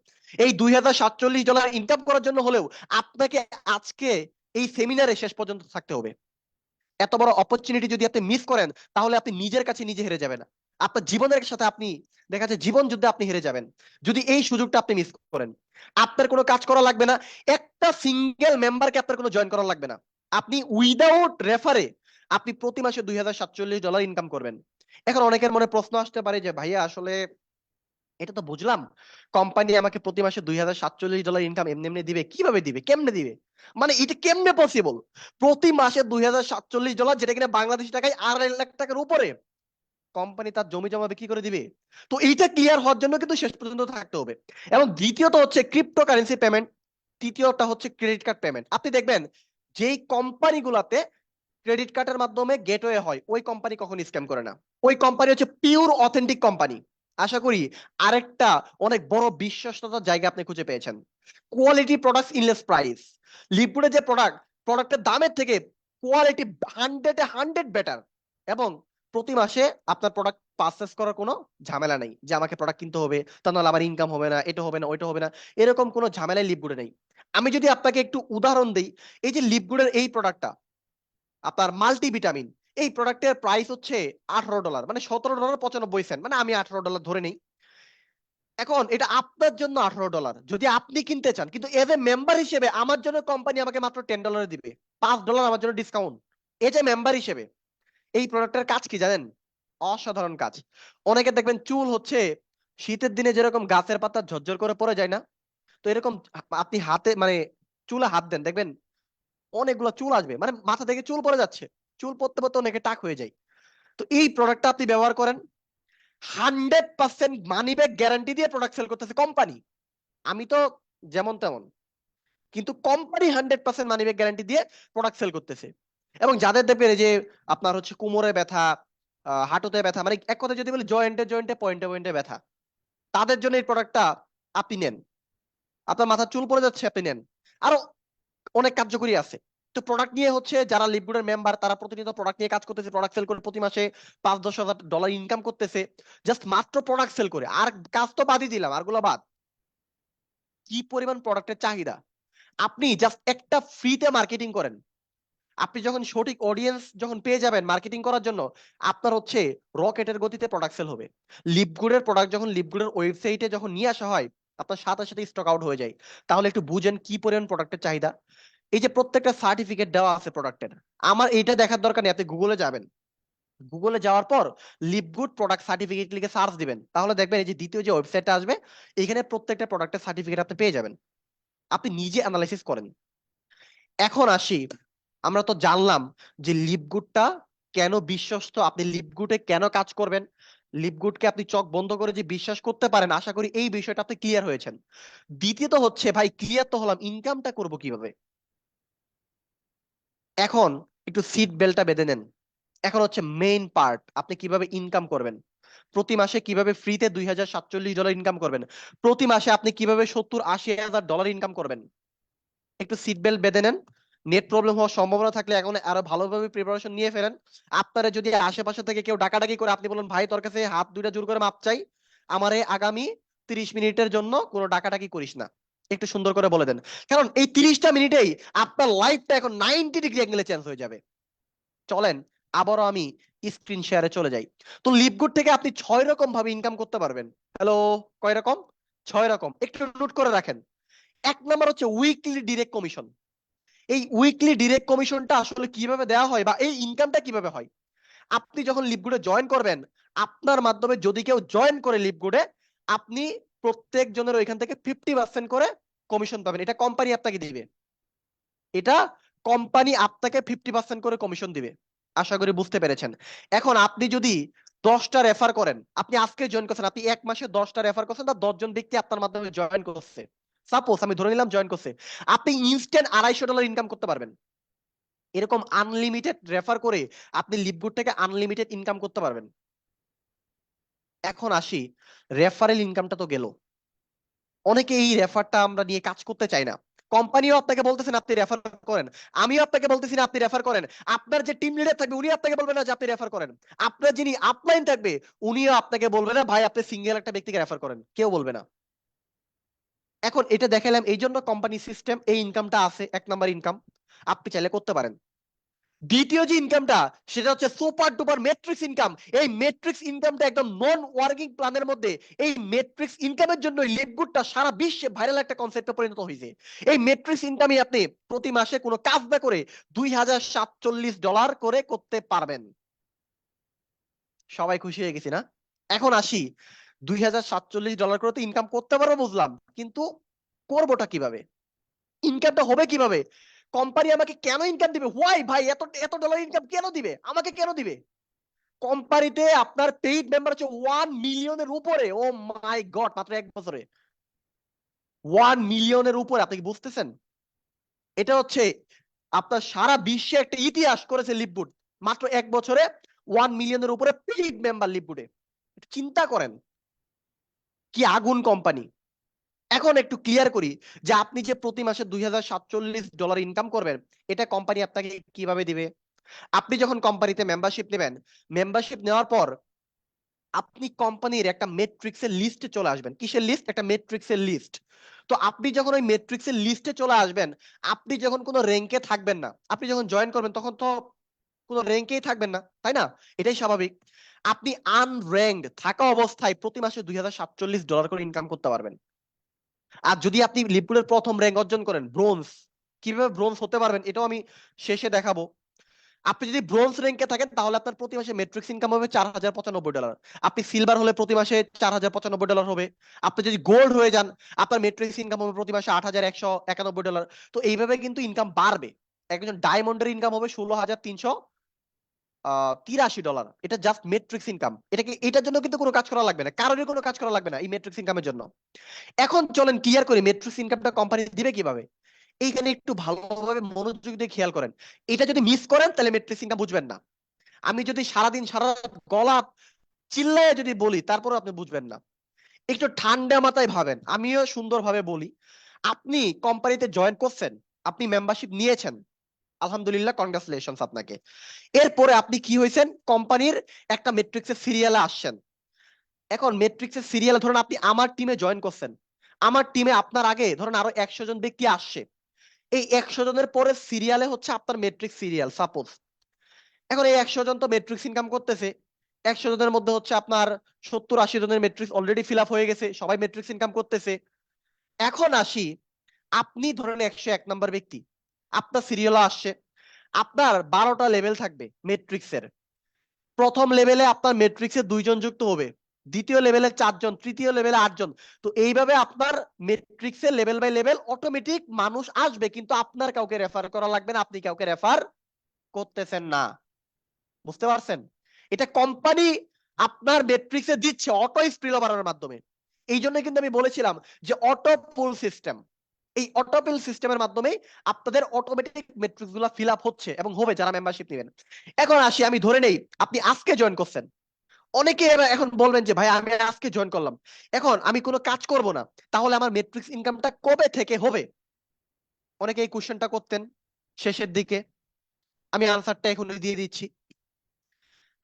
এই $2047 ইনকাম করার জন্য হলেও আপনাকে আজকে এই সেমিনারে শেষ পর্যন্ত থাকতে হবে। এত বড় অপরচুনিটি যদি আপনি মিস করেন, তাহলে আপনি নিজের কাছে নিজে হেরে যাবেন, আপনার জীবনের সাথে আপনি দেখা যাচ্ছে জীবন যুদ্ধে আপনি হেরে যাবেন যদি এই সুযোগটা আপনি মিস করেন। আপনার কোনো কাজ করা লাগবে না, একটা সিঙ্গেল মেম্বারকে আপনার কোনো জয়েন করা লাগবে না। আপনি উইদাউট রেফারে আপনি প্রতি মাসে $2047 ইনকাম করবেন। এখন অনেকের মনে প্রশ্ন আসতে পারে যে ভাইয়া আসলে এটা তো বুঝলাম, কোম্পানি আমাকে প্রতি মাসে $2047 ইনকাম এমনি এমনি দিবে, কিভাবে দিবে, কেমনে দিবে? মানে এটা কেমনে পসিবল? প্রতি মাসে $2047, যেটা কিনা বাংলাদেশি টাকায় 2.5 লাখ টাকার উপরে, কোম্পানি তার জমি জমা বিক্রি করে দিবে? তো এইটা ক্লিয়ার হওয়ার জন্য কিন্তু শেষ পর্যন্ত থাকতে হবে। এবং দ্বিতীয়ত হচ্ছে ক্রিপ্টো কারেন্সি পেমেন্ট, তৃতীয়টা হচ্ছে ক্রেডিট কার্ড পেমেন্ট। আপনি দেখবেন যেই কোম্পানিগুলোতে ক্রেডিট কার্ডের মাধ্যমে গেটওয়ে হয়, ওই কোম্পানি কখনো স্ক্যাম করে না। ওই কোম্পানি হচ্ছে পিওর অথেন্টিক কোম্পানি। আশা করি আরেকটা অনেক বড় বিশ্বস্ততার জায়গা আপনি খুঁজে পেয়েছেন। Quality products ইনলেস price. লিপুডের যে প্রোডাক্টের দামের থেকে কোয়ালিটি 100-এ 100 বেটার। এবং প্রতি মাসে আপনার প্রোডাক্ট পারচেস করার কোনো ঝামেলা নেই যে আমাকে প্রোডাক্ট কিনতে হবে, তা নাহলে আমার ইনকাম হবে না, এটা হবে না, ওইটা হবে না। এরকম কোনো ঝামেলাই লিপগুডে নেই। আমি যদি আপনাকে একটু উদাহরণ দিই, এই যে লিপগুডের এই প্রোডাক্টটা আপনার মাল্টিভিটামিন, এই প্রোডাক্টের প্রাইস হচ্ছে $18, মানে $17.95, মানে আমি $18 ধরে নেই। এখন এটা আপনার জন্য $18 যদি আপনি কিনতে চান, কিন্তু এজ এ মেম্বার হিসেবে আমার জন্য কোম্পানি আমাকে মাত্র $10 দিবে, $5 আমার জন্য ডিসকাউন্ট। এজ এ মেম্বার হিসেবে এই প্রোডাক্টের কাজ কি জানেন? অসাধারণ কাজ। অনেকে দেখবেন চুল হচ্ছে শীতের দিনে যেরকম গাছের পাতা ঝরঝর করে পড়ে যায় না, তো এরকম আপনি হাতে মানে চুলে হাত দেন, দেখবেন অনেকগুলো চুল আসবে, মানে মাথা থেকে চুল পড়ে যাচ্ছে, চুল পড়তে পড়তে অনেকে টাক হয়ে যায়। তো এই প্রোডাক্টটা আপনি ব্যবহার করেন, 100% মানি ব্যাক গ্যারান্টি দিয়ে প্রোডাক্ট সেল করতেছে কোম্পানি। আমি তো যেমন তেমন, কিন্তু কোম্পানি 100% মানি ব্যাক গ্যারান্টি দিয়ে প্রোডাক্ট সেল করতেছে। এবং যাদের দেখবেন এই যে আপনার হচ্ছে কোমরে ব্যথা, হাঁটুতে ব্যথা, মানে এক কথা যদি বলি জয়েন্টে জয়েন্টে পয়েন্টে পয়েন্টে ব্যথা, তাদের জন্য এই প্রোডাক্টটা আপনি নেন। আপনার মাথার চুল পড়ে যাচ্ছে, আপনি নেন। আরো অনেক কার্যকরী আছে। তো প্রোডাক্ট নিয়ে হচ্ছে যারা লিপগুডের মেম্বার, তারা প্রতিনিয়ত প্রোডাক্ট নিয়ে কাজ করতেছে, প্রোডাক্ট সেল করে প্রতি মাসে $5-10 হাজার ইনকাম করতেছে, জাস্ট মাত্র প্রোডাক্ট সেল করে। আর কাজ তো বাদই দিলাম, আরগুলো বাদ। কি পরিমাণ প্রোডাক্টের চাহিদা! আপনি জাস্ট একটা ফ্রিতে মার্কেটিং করেন, আপনি যখন সঠিক অডিয়েন্স যখন পেয়ে যাবেন মার্কেটিং করার জন্য, আপনার হচ্ছে রকেটের গতিতে প্রোডাক্ট সেল হবে। লিপগুডের প্রোডাক্ট যখন লিপগুডের ওয়েবসাইটে যখন নিয়ে আসা হয়, আপনার সাথে সাথে স্টক আউট হয়ে যায়। তাহলে একটু বুঝেন কি পরিমাণ প্রোডাক্টের চাহিদা। এই যে প্রত্যেকটা সার্টিফিকেট দেওয়া আছে প্রোডাক্টের, আমার এইটা দেখার দরকার নেই। আপনি গুগলে যাবেন, গুগলে যাওয়ার পর লিপগুড প্রোডাক্ট সার্টিফিকেট লিখে সার্চ দিবেন, তাহলে দেখবেন এই যে দ্বিতীয় যে ওয়েবসাইটটা আসবে, এখানে প্রত্যেকটা প্রোডাক্টের সার্টিফিকেট আপনি পেয়ে যাবেন। আপনি নিজে অ্যানালাইসিস করেন। এখন আসি, আমরা তো জানলাম যে লিপগুডটা কেন বিশ্বস্ত, আপনি লিপগুডে কেন কাজ করবেন, লিপগুডকে আপনি চোখ বন্ধ করে যে বিশ্বাস করতে পারেন। আশা করি এই বিষয়টা আপনি ক্লিয়ার হয়েছেন। দ্বিতীয়ত হচ্ছে, ভাই ক্লিয়ার তো হলাম, ইনকামটা করব কিভাবে? এখন একটু সিট বেল্টটা বেঁধে নেন। এখন হচ্ছে মেইন পার্ট, আপনি কিভাবে ইনকাম করবেন, প্রতি মাসে কিভাবে ফ্রিতে $2047 ইনকাম করবেন, প্রতি মাসে আপনি কিভাবে 70-80 হাজার ইনকাম করবেন। একটু সিট বেল্ট বেঁধে নেন। নেট প্রবলেম হওয়ার সম্ভাবনা থাকলে এখন আরো ভালোভাবে প্রিপারেশন নিয়ে ফেলেন। আপনারা যদি আশেপাশে থেকে কেউ ডাকাডাকি করে, আপনি বলুন ভাই তোর কাছে হাত দুইটা জোর করে মাপ চাই, আমারে আগামী 30 মিনিটের জন্য কোনো ডাকাডাকি করিস না, একটু সুন্দর করে বলে দেন। কারণ এই 30টা মিনিটেই আপনার লাইফটা এখন 90 ডিগ্রি অ্যাঙ্গেলে চেঞ্জ হয়ে যাবে। চলেন আবারও আমি স্ক্রিন শেয়ারে চলে যাই। তো লিপগুড থেকে আপনি 6 রকম ভাবে ইনকাম করতে পারবেন। হ্যালো, কয় রকম? 6 রকম, একটু নোট করে রাখেন। 1 নম্বর হচ্ছে উইকলি ডিরেক্ট কমিশন। এই উইকলি ডিরেক্ট কমিশনটা আসলে কিভাবে দেওয়া হয় বা এই ইনকামটা কিভাবে হয়? আপনি যখন লিপগুডে জয়েন করবেন, আপনার মাধ্যমে যদি কেউ জয়েন করে লিপগুডে, আপনি প্রত্যেক জনের ওইখান থেকে 50% করে কমিশন পাবেন। এটা কোম্পানি আপনাকে দিবে, এটা কোম্পানি আপনাকে 50% করে কমিশন দিবে। আশা করি বুঝতে পেরেছেন। এখন আপনি যদি 10টা রেফার করেন, আপনি আজকে জয়েন করছেন, আপনি এক মাসে 10টা রেফার করছেন, বা 10 জন ব্যক্তি আপনার মাধ্যমে জয়েন করছে, সাপোজ আমি ধরে নিলাম জয়েন করছে, আপনি ইনস্ট্যান্ট $250 ইনকাম করতে পারবেন। এরকম আনলিমিটেড রেফার করে আপনি লিপগুড থেকে আনলিমিটেড ইনকাম করতে পারবেন। এখন আসি, রেফারেল ইনকামটা তো গেল, অনেকে এই রেফারটা আমরা নিয়ে কাজ করতে চাই না। কোম্পানিও আপনাকে বলতেছেন আপনি রেফার করেন, আমিও আপনাকে বলতেছি না আপনি রেফার করেন। আপনার যে টিম লিডার থাকবে উনি আপনাকে বলবে না যে আপনি রেফার করেন। আপনার যিনি আপলাইন থাকবে উনিও আপনাকে বলবে না ভাই আপনি সিঙ্গেল একটা ব্যক্তিকে রেফার করেন, কেউ বলবে না। এখন এটা দেখালাম এই জন্য কোম্পানি সিস্টেম এই ইনকামটা আছে, 1 নম্বর ইনকাম আপনি চাইলে করতে পারেন। দ্বিতীয় যে ইনকামটা, সেটা হচ্ছে সুপার ডুপার ম্যাট্রিক্স ইনকাম। এই ম্যাট্রিক্স ইনকামটা একদম নন ওয়ার্কিং প্ল্যানের মধ্যে। এই ম্যাট্রিক্স ইনকামের জন্য লিপগুডটা সারা বিশ্বে ভাইরাল একটা কনসেপ্টে পরিণত হয়েছে। এই ম্যাট্রিক্স ইনকামই আপনি প্রতি মাসে কোনো কাজ না করে $2047 করে করতে পারবেন। সবাই খুশি হয়ে গেছি না? এখন আসি, $2047 করে তো ইনকাম করতে পারবো বুঝলাম, কিন্তু করবোটা কিভাবে, ইনকামটা হবে কিভাবে, কোম্পানি আমাকে কেন ইনকাম দিবে, হোয়াই ভাই, এত এত ডলার ইনকাম কেন দিবে, আমাকে কেন দিবে? কোম্পানিতে আপনার পেইড মেম্বার হচ্ছে 1 মিলিয়নের উপরে। ও মাই গড, মাত্র 1 বছরে 1 মিলিয়নের উপরে, আপনি কি বুঝতেছেন? এটা হচ্ছে আপনার সারা বিশ্বে একটা ইতিহাস করেছে লিপবুড, মাত্র 1 বছরে 1 মিলিয়নের উপরে পেইড মেম্বার লিপবুডে। চিন্তা করেন কি আগুন কোম্পানি। এখন একটু ক্লিয়ার করি যে আপনি যে প্রতি মাসে $2047 ইনকাম করবেন, এটা কোম্পানি আপনাকে কিভাবে দিবে। আপনি যখন কোম্পানিতে মেম্বারশিপ নেবেন, মেম্বারশিপ নেওয়ার পর আপনি কোম্পানির একটা মেট্রিক্সের লিস্টে চলে আসবেন। কিসের লিস্ট? একটা মেট্রিক্সের লিস্ট। তো আপনি যখন ওই মেট্রিক্সের লিস্টে চলে আসবেন, আপনি যখন কোনো র্যাঙ্কে থাকবেন না, আপনি যখন জয়েন করবেন তখন তো কোনো র্যাঙ্কেই থাকবেন না, তাই না? এটাই স্বাভাবিক। আপনি আনর্যাঙ্কড থাকা অবস্থায় প্রতি মাসে $2047 করে ইনকাম করতে পারবেন। আর যদি আপনি লিপপুলের প্রথম র্যাঙ্ক অর্জন করেন, ব্রোঞ্জ, কিভাবে ব্রোঞ্জ হতে পারবেন এটাও আমি শেষে দেখাবো। আপনি যদি ব্রোঞ্জ র্যাঙ্কে থাকেন তাহলে আপনার প্রতি মাসে মেট্রিক্স ইনকাম হবে $4095। আপনি সিলভার হলে প্রতি মাসে $4095 হবে। আপনি যদি গোল্ড হয়ে যান, আপনার মেট্রিক্স ইনকাম হবে প্রতি মাসে $8191। তো এইভাবে কিন্তু ইনকাম বাড়বে। একজন ডায়মন্ডের ইনকাম হবে $16383। এটা জাস্ট মেট্রিক্স ইনকাম। এটার জন্য কিন্তু কোনো কাজ করা লাগবে না, কারোরই কোনো কাজ করা লাগবে না এই মেট্রিক্স ইনকামের জন্য। এখন চলেন ক্লিয়ার করি মেট্রিক্স ইনকামটা কোম্পানি দিবে কিভাবে। এইখানে একটু ভালোভাবে মনোযোগ দিয়ে খেয়াল করেন। এটা যদি মিস করেন তাহলে মেট্রিক্স ইনকাম বুঝবেন না। আমি যদি সারাদিন সারা রাত গলা চিল্লায় যদি বলি তারপরে আপনি বুঝবেন না। একটু ঠান্ডা মাথায় ভাবেন, আমিও সুন্দরভাবে বলি। আপনি কোম্পানিতে জয়েন করছেন, আপনি মেম্বারশিপ নিয়েছেন, আলহামদুলিল্লাহ, কনগ্রাচুলেশনস আপনাকে। এরপরে আপনি কি হয়েছেন, কোম্পানির একটা মেট্রিক্সের সিরিয়ালে আসছেন। এখন মেট্রিক্সের সিরিয়ালে ধরুন আপনি আমার টিমে জয়েন করছেন, আমার টিমে আপনার আগে ধরুন আরো 100 জন ব্যক্তি আসছে। এই 100 জনের পরে সিরিয়ালে হচ্ছে আপনার মেট্রিক্স সিরিয়াল সাপোজ। এখন এই 100 জন তো মেট্রিক্স ইনকাম করতেছে, 100 জনের মধ্যে হচ্ছে আপনার 70-80 জনের মেট্রিক্স অলরেডি ফিল আপ হয়ে গেছে, সবাই মেট্রিক্স ইনকাম করতেছে। এখন আসি, আপনি ধরেন 101 নম্বর ব্যক্তি, আপনার সিরিয়াল আসছে, আপনার 12টা লেভেল থাকবে মেট্রিক্সের। প্রথম লেভেলে আপনার মেট্রিক্সে 2 জন যুক্ত হবে, দ্বিতীয় লেভেলে 4 জন, তৃতীয় লেভেলে 8 জন। তো এইভাবে আপনার মেট্রিক্সে লেভেল বাই লেভেল অটোমেটিক মানুষ আসবে, কিন্তু আপনার কাউকে রেফার করা লাগবে না, আপনি কাউকে রেফার করতেছেন না। বুঝতে পারছেন? এটা কোম্পানি আপনার মেট্রিক্সে দিচ্ছে অটো স্পিল বাড়ানোর মাধ্যমে। এই জন্য কিন্তু আমি বলেছিলাম যে অটো পুল সিস্টেম, এই অটো পুল সিস্টেমের মাধ্যমে আপনাদের অটোমেটিক মেট্রিক্স গুলো ফিল আপ হচ্ছে এবং হবে যারা মেম্বারশিপ নেবেন। এখন আসি, আমি ধরে নেই আপনি আজকে জয়েন করছেন। অনেকে এখন বলবেন যে ভাই আমি আজকে জয়েন করলাম, এখন আমি কোনো কাজ করব না, তাহলে আমার মেট্রিক্স ইনকামটা কবে থেকে হবে? অনেকে এই কোশ্চেনটা করতেন শেষের দিকে, আমি আনসারটা এখন দিয়ে দিচ্ছি।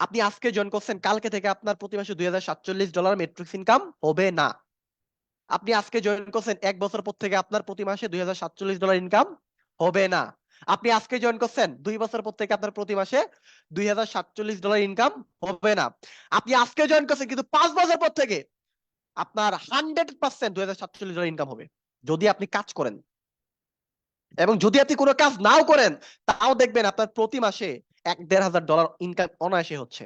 আপনি আজকে জয়েন করছেন, কালকে থেকে আপনার প্রতি মাসে $2047 মেট্রিক্স ইনকাম হবে না। আপনি আজকে জয়েন করছেন, 1 বছর পর থেকে আপনার প্রতি মাসে $2047 ইনকাম হবে না। আপনি আজকে জয়েন করছেন, 2 বছর পর থেকে আপনার প্রতি মাসে $2047 ইনকাম হবে না। আপনি আজকে জয়েন করছেন, কিন্তু 5 বছর পর থেকে আপনার 100% $2047 ইনকাম হবে যদি আপনি কাজ করেন। এবং যদি আপনি কোনো কাজ নাও করেন, তাও দেখবেন আপনার প্রতি মাসে $1000-1500 ইনকাম অনায়াসে হচ্ছে।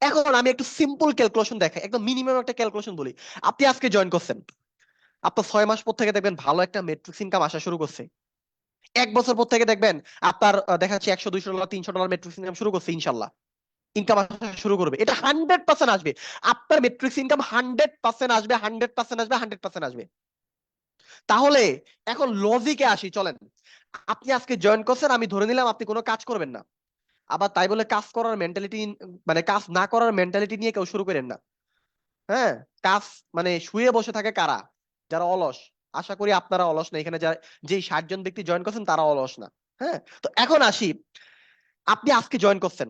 এখন আমি একটু সিম্পল ক্যালকুলেশন দেখাই, একদম মিনিমাম একটা ক্যালকুলেশন বলি। আপনি আজকে জয়েন করছেন, আপনার 6 মাস পর থেকে দেখবেন ভালো একটা মেট্রিক্স ইনকাম আসা শুরু করছে। 1 বছর পর থেকে দেখবেন আপনার দেখা যাচ্ছে $100, $200, $300 মেট্রিক্স ইনকাম শুরু করছে, ইনশাল্লাহ ইনকাম আসা শুরু করবে। এটা 100% আসবে, আপনার মেট্রিক্স ইনকাম 100% আসবে, 100% আসবে, 100% আসবে। তাহলে এখন লজিকে আসি, চলেন। আপনি আজকে জয়েন করছেন, আমি ধরে নিলাম আপনি কোনো কাজ করবেন না। আবার তাই বলে কাজ করার মেন্টালিটি, মানে কাজ না করার মেন্টালিটি নিয়ে কেউ শুরু করেন না। হ্যাঁ, কাজ মানে শুয়ে বসে থাকে কারা? যারা অলস। আশা করি আপনারা অলস না, এখানে যারা যে 60 জন ব্যক্তি জয়েন করছেন তারা অলস না। হ্যাঁ, তো এখন আসি, আপনি আজকে জয়েন করছেন,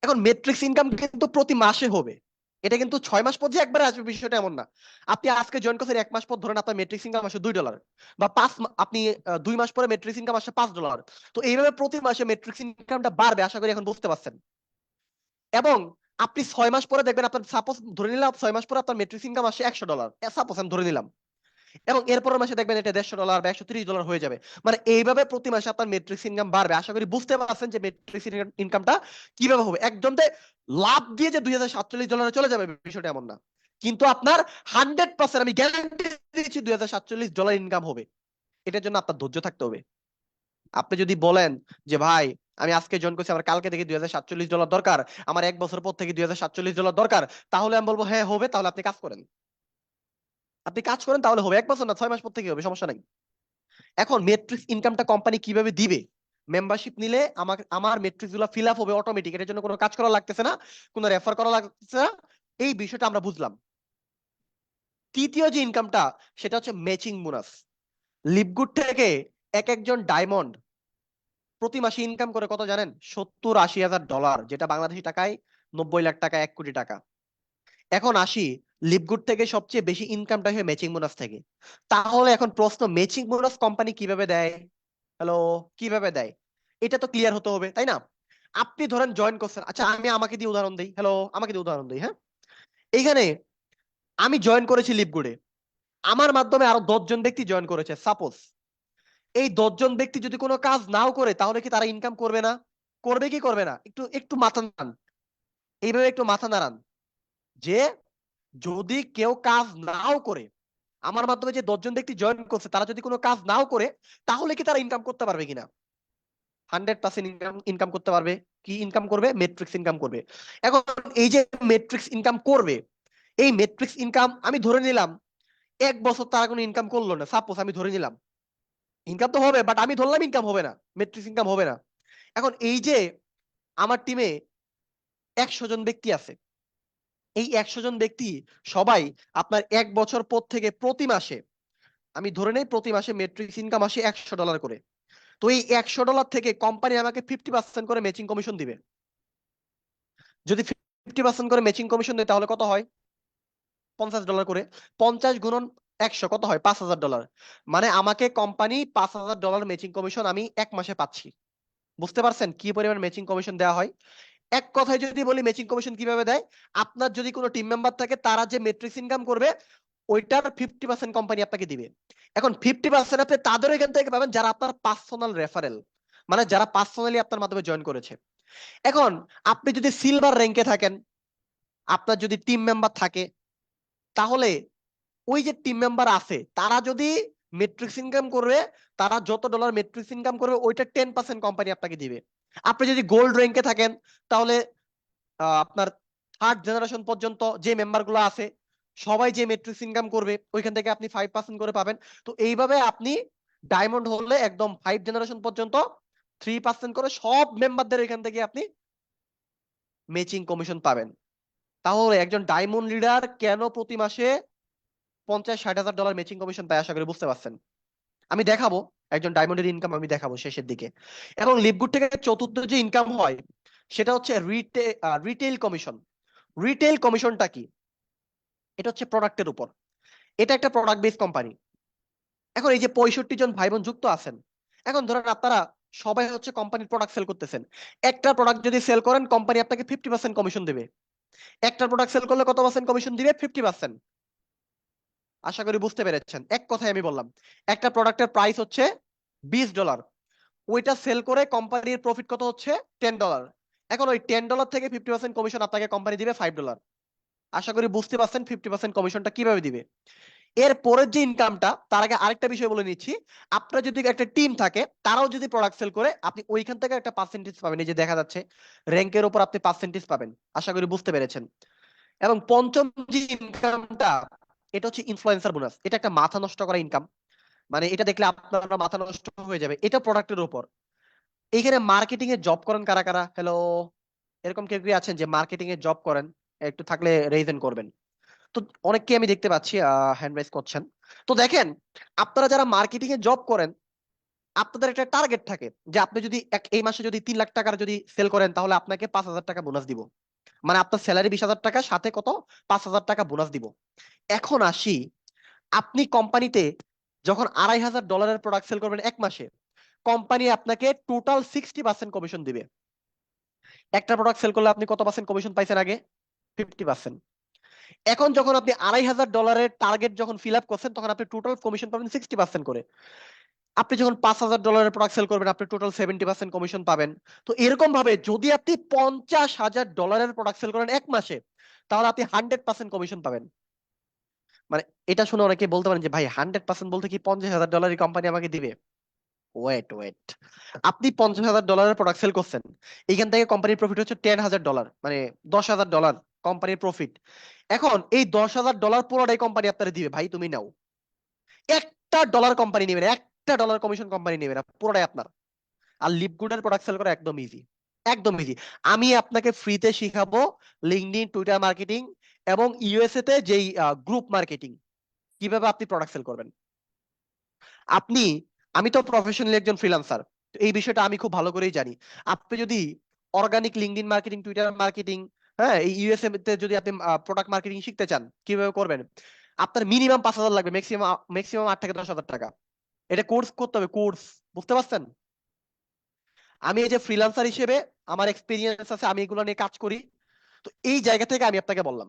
এখন মেট্রিক্স ইনকাম কিন্তু প্রতি মাসে হবে। এটা কিন্তু 6 মাস পর যে একবারে আসবে বিষয়টা এমন না। আপনি আজকে জয়েন করছেন, 1 মাস পর ধরেন আপনার মেট্রিক্স ইনকাম আসে $2, বা আপনি 2 মাস পরে মেট্রিক্স ইনকাম আসে $5। তো এইভাবে প্রতি মাসে মেট্রিক্স ইনকামটা বাড়বে, আশা করি এখন বুঝতে পারছেন। এবং আপনি 6 মাস পরে দেখবেন আপনার, সাপোজ ধরে নিলাম 6 মাস পরে আপনার মেট্রিক্স ইনকাম আসে $100, সাপোজ আমি ধরে নিলাম। এবং এরপরের মাসে দেখবেন এটা $150 বা $130 হয়ে যাবে। মানে এইভাবে প্রতি মাসে আপনার মেট্রিক্স ইনকাম বাড়বে। আশা করি বুঝতে পারছেন যে মেট্রিক্স ইনকামটা কিভাবে হবে। একদম লাভ দিয়ে যে $2047 চলে যাবে বিষয়টা এমন না। কিন্তু আপনার 100% আমি গ্যারান্টি দিচ্ছি $2047 ইনকাম হবে। এটার জন্য আপনার ধৈর্য থাকতে হবে। আপনি যদি বলেন যে ভাই আমি আজকে জয়েন করছি, আমার কালকে থেকে $2047 দরকার, আমার 1 বছর পর থেকে $2047 দরকার, তাহলে আমি বলবো হ্যাঁ হবে, তাহলে আপনি কাজ করেন। আপনি কাজ করেন তাহলে হবে, 1 বছর না 6 মাস পর থেকে হবে, সমস্যা নাই। এখন মেট্রিক্স ইনকামটা কোম্পানি কিভাবে দিবে? মেম্বারশিপ নিলে আমার মেট্রিক্স গুলো ফিল আপ হবে অটোমেটিক, এটার জন্য কোনো কাজ করা লাগতেছে না, কোনো রেফার করা লাগতেছে না। এই বিষয়টা আমরা বুঝলাম। তৃতীয় যে ইনকামটা, সেটা হচ্ছে ম্যাচিং বোনাস। লিভগুড থেকে এক একজন ডায়মন্ড প্রতি মাসে ইনকাম করে কত জানেন? $70-80 হাজার, যেটা বাংলাদেশি টাকায় 90 লাখ টাকা, 1 কোটি টাকা। এখন আসি, লিভগুড থেকে সবচেয়ে বেশি ইনকামটা হয় ম্যাচিং বোনাস থেকে। তাহলে এখন প্রশ্ন, ম্যাচিং বোনাস কোম্পানি কিভাবে দেয়? হ্যালো, কিভাবে দেয়? এটা তো ক্লিয়ার হতে হবে, তাই না? আপনি ধরেন জয়েন করছেন, আচ্ছা আমি আমাকে দিয়ে উদাহরণ দিই, হ্যালো আমাকে দিয়ে উদাহরণ দিই, হ্যাঁ। এইখানে আমি জয়েন করেছি লিভগুডে, আমার মাধ্যমে আরো 10 জন ব্যক্তি জয়েন করেছে। সাপোজ এই 10 জন ব্যক্তি যদি কোনো কাজ নাও করে, তাহলে কি তারা ইনকাম করবে না? করবে কি করবে না? একটু একটু মাথা নাড়ান, এইভাবে একটু মাথা নাড়ান যে যদি কেউ কাজ নাও করে, আমার মাধ্যমে যে 10 জন ব্যক্তি জয়েন করছে তারা যদি কোনো কাজ নাও করে, তাহলে কি তারা ইনকাম করতে পারবে কিনা? 100% ইনকাম ইনকাম করতে পারবে। কি ইনকাম করবে? মেট্রিক্স ইনকাম করবে। এখন এই যে মেট্রিক্স ইনকাম করবে, এই মেট্রিক্স ইনকাম আমি ধরে নিলাম 1 বছর তারা কোনো ইনকাম করলো না, সাপোজ আমি ধরে নিলাম। ইনকাম তো হবে, বাট আমি ধরলাম ইনকাম হবে না, মেট্রিক্স ইনকাম হবে না। এখন এই যে আমার টিমে 100 জন ব্যক্তি আছে, এই 100 জন ব্যক্তি সবাই আপনার 1 বছর পর থেকে প্রতি মাসে, আমি ধরে নেই প্রতি মাসে মেট্রিক্স ইনকাম আসে $100 করে। তো এই $100 থেকে কোম্পানি আমাকে 50% করে ম্যাচিং কমিশন দিবে। যদি 50% করে ম্যাচিং কমিশন দেয় তাহলে কত হয়? $50 করে। 50 × 100 কত হয়? $5000। মানে আমাকে কোম্পানি $5000 ম্যাচিং কমিশন আমি 1 মাসে পাচ্ছি। বুঝতে পারছেন কি পরিমাণ ম্যাচিং কমিশন দেওয়া হয়? এক কথায় যদি বলি ম্যাচিং কমিশন কিভাবে দেয়, আপনার যদি কোনো টিম মেম্বার থাকে, তারা যে মেট্রিক্স ইনকাম করবে ওইটার 50% কোম্পানি আপনাকে দিবে। এখন 50% আপনি তাদের এখান থেকে পাবেন যারা আপনার পার্সোনাল রেফারেল, মানে যারা পার্সোনালি আপনার মাধ্যমে জয়েন করেছে। এখন আপনি যদি সিলভার র্যাঙ্কে থাকেন, আপনার যদি টিম মেম্বার থাকে, তাহলে ওই যে টিম মেম্বার আছে তারা যদি মেট্রিক্স ইনকাম করবে, তারা যত ডলার মেট্রিক্স ইনকাম করবে ওইটা 10% কোম্পানি আপনাকে দিবে। আপনি যদি গোল্ড র্যাঙ্কে থাকেন, তাহলে আপনার 3rd জেনারেশন পর্যন্ত যে মেম্বার গুলো আছে সবাই যে মেট্রিক্স ইনকাম করবে ওইখান থেকে আপনি 5% করে পাবেন। তো এইভাবে আপনি ডায়মন্ড হলে একদম 5th জেনারেশন পর্যন্ত 3% করে সব মেম্বারদের এখান থেকে আপনি ম্যাচিং কমিশন পাবেন। তাহলে একজন ডায়মন্ড লিডার কেন প্রতি মাসে 50-60 হাজার ডলার ম্যাচিং কমিশন পায়, আশা করি বুঝতে পারছেন। আমি দেখাবো একজন ডায়মন্ডের ইনকাম, আমি দেখাবো শেষের দিকে। এবং লিভগুড থেকে চতুর্থ যে ইনকাম হয় সেটা হচ্ছে রিটেইল কমিশন। রিটেইল কমিশনটা কি? এটা হচ্ছে প্রোডাক্টের উপর। এটা একটা প্রোডাক্ট বেস কোম্পানি। এখন এই যে 65 জন ভাই বোন যুক্ত আছেন, এখন ধরেন আপনারা সবাই হচ্ছে কোম্পানির প্রোডাক্ট সেল করতেছেন। একটা প্রোডাক্ট যদি সেল করেন, কোম্পানি আপনাকে 50% কমিশন দেবে। একটা প্রোডাক্ট সেল করলে কত পার্সেন্ট কমিশন দিবে? 50%। আশা করি বুঝতে পেরেছেন। এক কথায় আমি বললাম, একটা প্রোডাক্টের প্রাইস হচ্ছে $20, ওইটা সেল করে কোম্পানির প্রফিট কত হচ্ছে? $10। এখন ওই $10 থেকে 50% কমিশন আপনাকে কোম্পানি দিবে $5। আশা করি বুঝতে পারছেন 50% কমিশনটা কিভাবে দিবে। এর পরের যে ইনকামটা, তার আগে আরেকটা বিষয় বলে নিচ্ছি। আপনার যদি একটা টিম থাকে, তারাও যদি প্রোডাক্ট সেল করে, আপনি ওইখান থেকে একটা পার্সেন্টেজ পাবেন। এই যে দেখা যাচ্ছে র্যাঙ্কের উপর আপনি পার্সেন্টেজ পাবেন। আশা করি বুঝতে পেরেছেন। এবং পঞ্চম যে ইনকামটা, এটা হচ্ছে ইনফ্লুয়েন্সার বোনাস। এটা একটা মাথা নষ্ট করা ইনকাম, মানে এটা দেখলে আপনার মাথা নষ্ট হয়ে যাবে। এটা প্রোডাক্টের উপর। এইখানে মার্কেটিং এ জব করেন কারা কারা? হ্যালো, এরকম কেউ কি আছেন যে মার্কেটিং এ জব করেন? একটু থাকলে রেইজেন করবেন। তো অনেককে আমি দেখতে পাচ্ছি হ্যান্ড রাইজ করছেন। তো দেখেন, আপনারা যারা মার্কেটিং এ জব করেন, আপনাদের একটা টার্গেট থাকে যে আপনি যদি এই মাসে যদি 3 লাখ টাকার যদি সেল করেন, তাহলে আপনাকে 5,000 টাকা বোনাস দিব। মানে আপনার স্যালারি 20,000 টাকা, সাথে কত? 5,000 টাকা বোনাস দিব। এখন আসি, আপনি কোম্পানিতে যখন $2,500 প্রোডাক্ট সেল করবেন 1 মাসে, কোম্পানি আপনাকে টোটাল 60% কমিশন দিবে। একটা প্রোডাক্ট সেল করলে আপনি কত পার্সেন্ট কমিশন পাইছেন আগে? 50%। এখন যখন আপনি $2,500 টার্গেট যখন ফিল আপ করছেন, তখন আপনি টোটাল কমিশন পাবেন 60% করে। আপনি যখন $5,000 প্রোডাক্ট সেল করবেন, আপনি টোটাল 70% কমিশন পাবেন। তো এরকম ভাবে যদি আপনি $50,000 প্রোডাক্ট সেল করেন 1 মাসে, তাহলে আপনি 100% কমিশন পাবেন। মানে এটা শুনে অনেকে বলতে পারেন যে ভাই 100% বলতে কি $50,000 কোম্পানি আমাকে দিবে? ওয়েট ওয়েট, আপনি $50,000 প্রোডাক্ট সেল করছেন, এইখান থেকে কোম্পানির প্রফিট হচ্ছে $10,000, মানে $10,000 কোম্পানির প্রফিট। এখন এই $10,000 পুরোটাই কোম্পানি আপনারা দিবে, ভাই তুমি নাও। একটা ডলার কোম্পানি নেবে না, একটা ডলার কমিশন কোম্পানি নেবে না, পুরোটাই আপনার। আর লিপগুডের প্রোডাক্ট সেল করা একদম ইজি, একদম ইজি। আমি আপনাকে ফ্রিতে শিখাবো লিঙ্কডইন, টুইটার মার্কেটিং এবং ইউএসএ তে যেই গ্রুপ মার্কেটিং, কিভাবে আপনি প্রোডাক্ট সেল করবেন। আপনি, আমি তো প্রফেশনালি একজন ফ্রিল্যান্সার, এই বিষয়টা আমি খুব ভালো করেই জানি। আপনি যদি organic LinkedIn marketing, Twitter marketing, হ্যাঁ, এই ইউএসএ তে যদি আপনি প্রোডাক্ট মার্কেটিং শিখতে চান, কিভাবে করবেন, আপনার মিনিমাম 5,000 লাগবে, ম্যাক্সিমাম ম্যাক্সিমাম 8 থেকে 10,000 টাকা। এটা কোর্স করতে হবে, কোর্স, বুঝতে পারছেন? আমি এই যে ফ্রিল্যান্সার হিসেবে আমার এক্সপিরিয়েন্স আছে, আমি এগুলো নিয়ে কাজ করি, তো এই জায়গা থেকে আমি আপনাকে বললাম,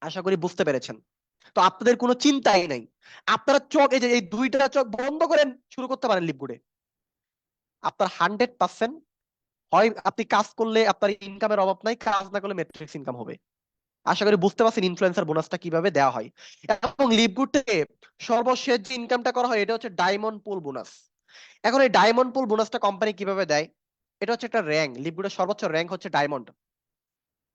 আশা করি বুঝতে পেরেছেন। তো আপনাদের কোনো চিন্তাই নাই, আপনারা চোখ, এই যে এই দুইটা চোখ বন্ধ করেন শুরু করতে পারেন লিপগুডে। আপনার 100% হয় আপনি কাজ করলে আপনার ইনকামের অভাব নাই, কাজ না করলে ম্যাট্রিক্স ইনকাম হবে। আশা করি বুঝতে পারছেন ইনফ্লুয়েন্সার বোনাসটা কিভাবে দেওয়া হয়। এবং লিপগুড থেকে সর্বশেষ যে ইনকামটা করা হয় এটা হচ্ছে ডায়মন্ড পুল বোনাস। এখন এই ডায়মন্ড পুল বোনাসটা কোম্পানি কিভাবে দেয়? এটা হচ্ছে একটা র্যাঙ্ক, লিপগুডের সর্বোচ্চ র্যাঙ্ক হচ্ছে ডায়মন্ড।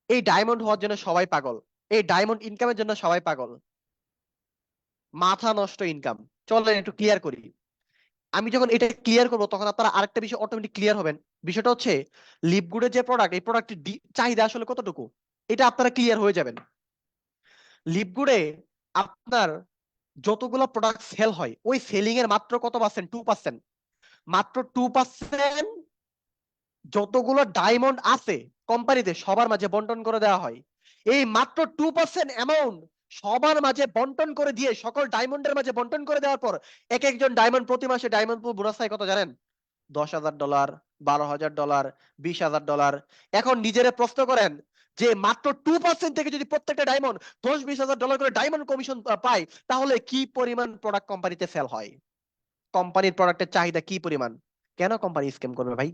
এই ডায়মন্ড হওয়ার জন্য সবাই পাগল, এই ডায়মন্ড ইনকামের জন্য সবাই পাগল, মাথা নষ্ট ইনকাম। চলেন একটু ক্লিয়ার করি। আমি যখন এটা ক্লিয়ার করবো তখন আপনারা আরেকটা বিষয় অটোমেটিক ক্লিয়ার হবেন। বিষয়টা হচ্ছে লিপগুডের যে প্রোডাক্ট, এই প্রোডাক্টের চাহিদা আসলে কতটুকু, এটা আপনারা ক্লিয়ার হয়ে যাবেন। লিপগুডে আপনার যতগুলো প্রোডাক্ট সেল হয়, ওই সেলিং এর মাত্র কত পার্সেন্ট? 2%। মাত্র 2% যতগুলো ডায়মন্ড আছে কোম্পানিতে সবার মাঝে বন্টন করে দেওয়া হয়। এই মাত্র 2% অ্যামাউন্ট সবার মাঝে বন্টন করে দিয়ে, সকল ডায়মন্ডের মাঝে বন্টন করে দেওয়ার পর এক একজন ডায়মন্ড প্রতি মাসে ডায়মন্ড বোনাস পায় কত জানেন? $10,000, $12,000, $20,000। এখন নিজেরা প্রশ্ন করেন যে মাত্র 2% থেকে যদি প্রত্যেকটা ডায়মন্ড $10,000-20,000 করে ডায়মন্ড কমিশন পায়, তাহলে কি পরিমাণ প্রোডাক্ট কোম্পানিতে সেল হয়, কোম্পানির প্রোডাক্টের চাহিদা কি পরিমাণ। কেন কোম্পানি স্ক্যাম করবে ভাই?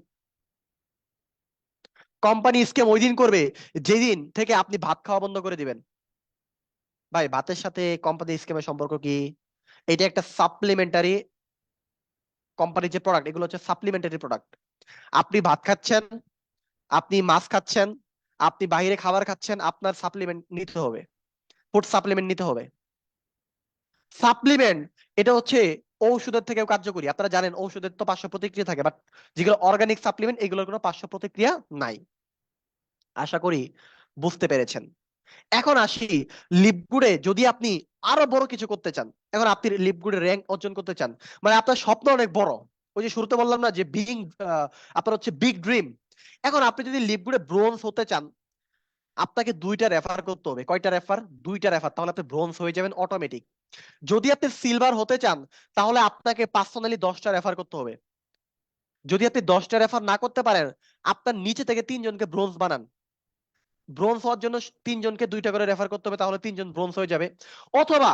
কোম্পানি স্ক্যাম ওই দিন করবে যেদিন থেকে আপনি ভাত খাওয়া বন্ধ করে দিবেন। ভাই ভাতের সাথে কোম্পানি স্ক্যামের সম্পর্ক কি? এটা একটা সাপ্লিমেন্টারি, কোম্পানির যে প্রোডাক্ট এগুলো হচ্ছে সাপ্লিমেন্টারি প্রোডাক্ট। আপনি ভাত খাচ্ছেন, আপনি মাছ খাচ্ছেন, আপনি বাইরে খাবার খাচ্ছেন, আপনার সাপ্লিমেন্ট নিতে হবে, ফুড সাপ্লিমেন্ট নিতে হবে। সাপ্লিমেন্ট এটা হচ্ছে ঔষধের থেকেও কার্যকরী। আপনারা জানেন ঔষধের তো পার্শ্ব প্রতিক্রিয়া থাকে, বাট যেগুলো অর্গানিক সাপ্লিমেন্ট এগুলোর কোনো পার্শ্ব প্রতিক্রিয়া নাই। আশা করি বুঝতে পেরেছেন। এখন আসি লিপগুডে, যদি আপনি আরো বড় কিছু করতে চান, এখন আপনি লিপগুডে র্যাঙ্ক অর্জন করতে চান, মানে আপনার স্বপ্ন অনেক বড়, ওই যে শুরুতে বললাম না যে বিগিং, আপনার হচ্ছে বিগ ড্রিম। এখন আপনি যদি লিপগুডে ব্রোঞ্জ হতে চান, আপনাকে 2টা রেফার করতে হবে। কয়টা রেফার? 2টা রেফার, তাহলে আপনি ব্রোঞ্জ হয়ে যাবেন অটোমেটিক। যদি আপনি সিলভার হতে চান, তাহলে আপনাকে পার্সোনালি 10টা রেফার করতে হবে। যদি আপনি 10টা রেফার না করতে পারেন, আপনার নিচে থেকে 3জনকে ব্রোঞ্জ বানান। ব্রোঞ্জ হওয়ার জন্য 3জনকে 2টা করে রেফার করতে হবে, তাহলে 3জন ব্রোঞ্জ হয়ে যাবে। অথবা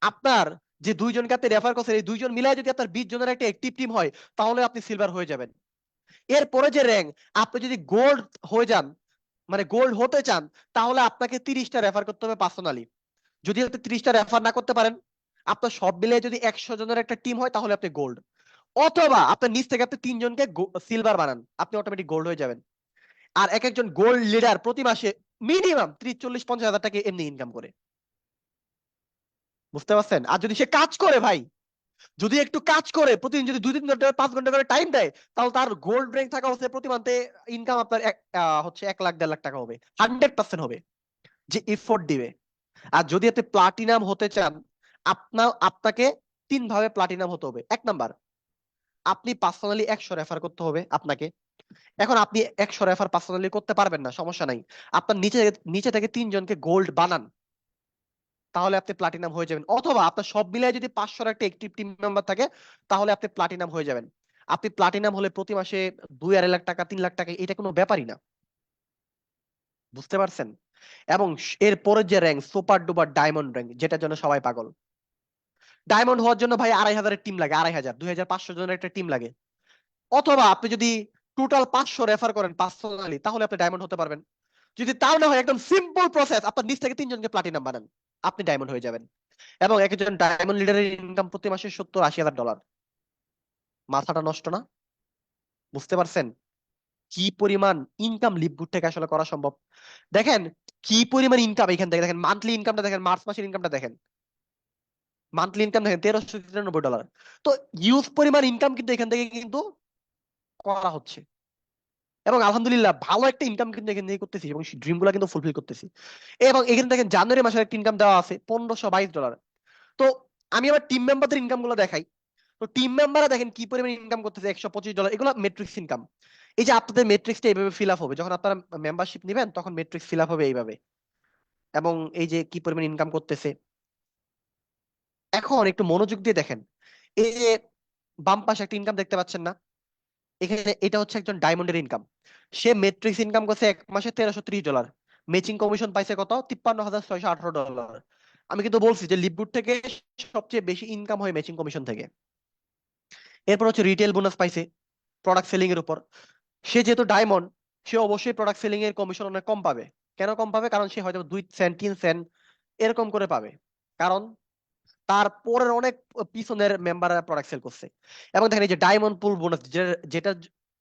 আপনার যে 2জনকে আপনি রেফার করছেন, এই 2জন মিলাই যদি আপনার 20 জনের একটা অ্যাক্টিভ টিম হয়, তাহলে আপনি সিলভার হয়ে যাবেন। এরপরে যে র্যাঙ্ক, আপনি যদি গোল্ড হয়ে যান, মানে গোল্ড হতে চান, তাহলে আপনাকে 30টা রেফার করতে হবে পার্সোনালি। যদি আপনি 30টা রেফার না করতে পারেন, আপনার সব মিলিয়ে যদি 100 জনের একটা টিম হয়, তাহলে আপনি গোল্ড। অথবা আপনার নিচ থেকে আপনি 3জনকে সিলভার বানান, আপনি অটোমেটিক গোল্ড হয়ে যাবেন। আর এক একজন গোল্ড লিডার প্রতি মাসে মিনিমাম 30, 40, 50 হাজার টাকা এমনি ইনকাম করে, বুঝতে পারছেন? আর যদি সে কাজ করে ভাই, যদি একটু কাজ করে, প্রতিদিন যদি 2-3 ঘন্টা 5 ঘন্টা করে টাইম দেয়, তাহলে তার গোল্ড র্যাঙ্ক থাকা অবস্থায় প্রতি মান্থে ইনকাম আপনার হচ্ছে 1 লাখ 1.5 লাখ টাকা হবে, 100% হবে, যে এফোর্ট দিবে। আর যদি আপনি প্লাটিনাম হতে চান, আপনাকে 3 ভাবে প্লাটিনাম হতে হবে। 1 নাম্বার, আপনি পার্সোনালি 100 রেফার করতে হবে আপনাকে। এখন আপনি 100 রেফার পার্সোনালি করতে পারবেন না, সমস্যা নাই, আপনার নিচে নিচে থেকে 3জনকে গোল্ড বানান, তাহলে আপনি প্লাটিনাম হয়ে যাবেন। অথবা আপনার সব মিলিয়ে যদি 500 একটা অ্যাক্টিভ টিম মেম্বার থাকে, তাহলে আপনি প্লাটিনাম হয়ে যাবেন। আপনি প্লাটিনাম হলে প্রতি মাসে 2-2.5 লাখ টাকা, 3 লাখ টাকা, এটা কোনো ব্যাপারই না, বুঝতে পারছেন? এবং এর পরের যে rank, super duper diamond rank, যেটার জন্য সবাই পাগল। ডায়মন্ড হওয়ার জন্য ভাই 2,500-এর টিম লাগে, 2,500, 2,500 জনের একটা টিম লাগে। অথবা আপনি যদি টোটাল 500 রেফার করেন পার্সোনালি, তাহলে আপনি ডায়মন্ড হতে পারবেন। যদি তাও না হয়, একদম সিম্পল প্রসেস, আপনার নিচ থেকে 3জনকে প্লাটিনাম বানান, আপনি ডায়মন্ড হয়ে যাবেন। এবং একজন ডায়মন্ড লিডারের ইনকাম প্রতি মাসে 70-80 হাজার ডলার। মাথাটা নষ্ট না? বুঝতে পারছেন কি পরিমাণ ইনকাম লিপগুড থেকে আসলে করা সম্ভব? দেখেন কি পরিমাণ ইনকাম এখান থেকে, দেখেন মান্থলি ইনকামটা দেখেন, মার্চ মাসের ইনকামটা দেখেন, মান্থলি ইনকাম দেখেন $1393। তো ইউজ পরিমাণ ইনকাম কিন্তু এখান থেকে কিন্তু করা হচ্ছে, এবং আলহামদুলিল্লাহ ভালো একটা ইনকাম কিন্তু এখান থেকে করতেছি, এবং ড্রিম গুলা কিন্তু ফুলফিল করতেছি। এবং এখানে দেখেন জানুয়ারি মাসের একটা ইনকাম দেওয়া আছে $1522। তো আমি আমার টিম মেম্বারদের ইনকাম গুলো দেখাই। তো টিম মেম্বাররা দেখেন কি পরিমাণ ইনকাম করতেছে, $125। এগুলো মেট্রিক্স ইনকাম। এই যে আপনাদের মেট্রিক্সটা এইভাবে ফিল আপ হবে, যখন আপনারা মেম্বারশিপ নেবেন তখন মেট্রিক্স ফিল আপ হবে এইভাবে। এবং এই যে কি পরিমাণ ইনকাম করতেছে, এখন একটু মনোযোগ দিয়ে দেখেন। এই যে বাম পাশে একটা ইনকাম দেখতে পাচ্ছেন না, এখানে এটা হচ্ছে একজন ডায়মন্ডের ইনকাম। সে মেট্রিক্স ইনকাম করছে এক মাসে $1330। ম্যাচিং কমিশন পাইছে কত? $53,618। আমি কিন্তু বলছি যে লিপগুড থেকে সবচেয়ে বেশি ইনকাম হয় ম্যাচিং কমিশন থেকে। এরপর হচ্ছে রিটেল বোনাস পাইছে প্রোডাক্ট সেলিং এর উপর। সে যেহেতু ডায়মন্ড, সে অবশ্যই প্রোডাক্ট সেলিং এর কমিশন অনেক কম পাবে। কেন কম পাবে? কারণ সে হয়তো 2 সেন্ট 3 সেন্ট এরকম করে পাবে, কারণ তার পরের অনেক পিছনের মেম্বাররা প্রোডাক্ট সেল করছে। এবং দেখেন এই যে ডায়মন্ড পুল বোনাস, যেটা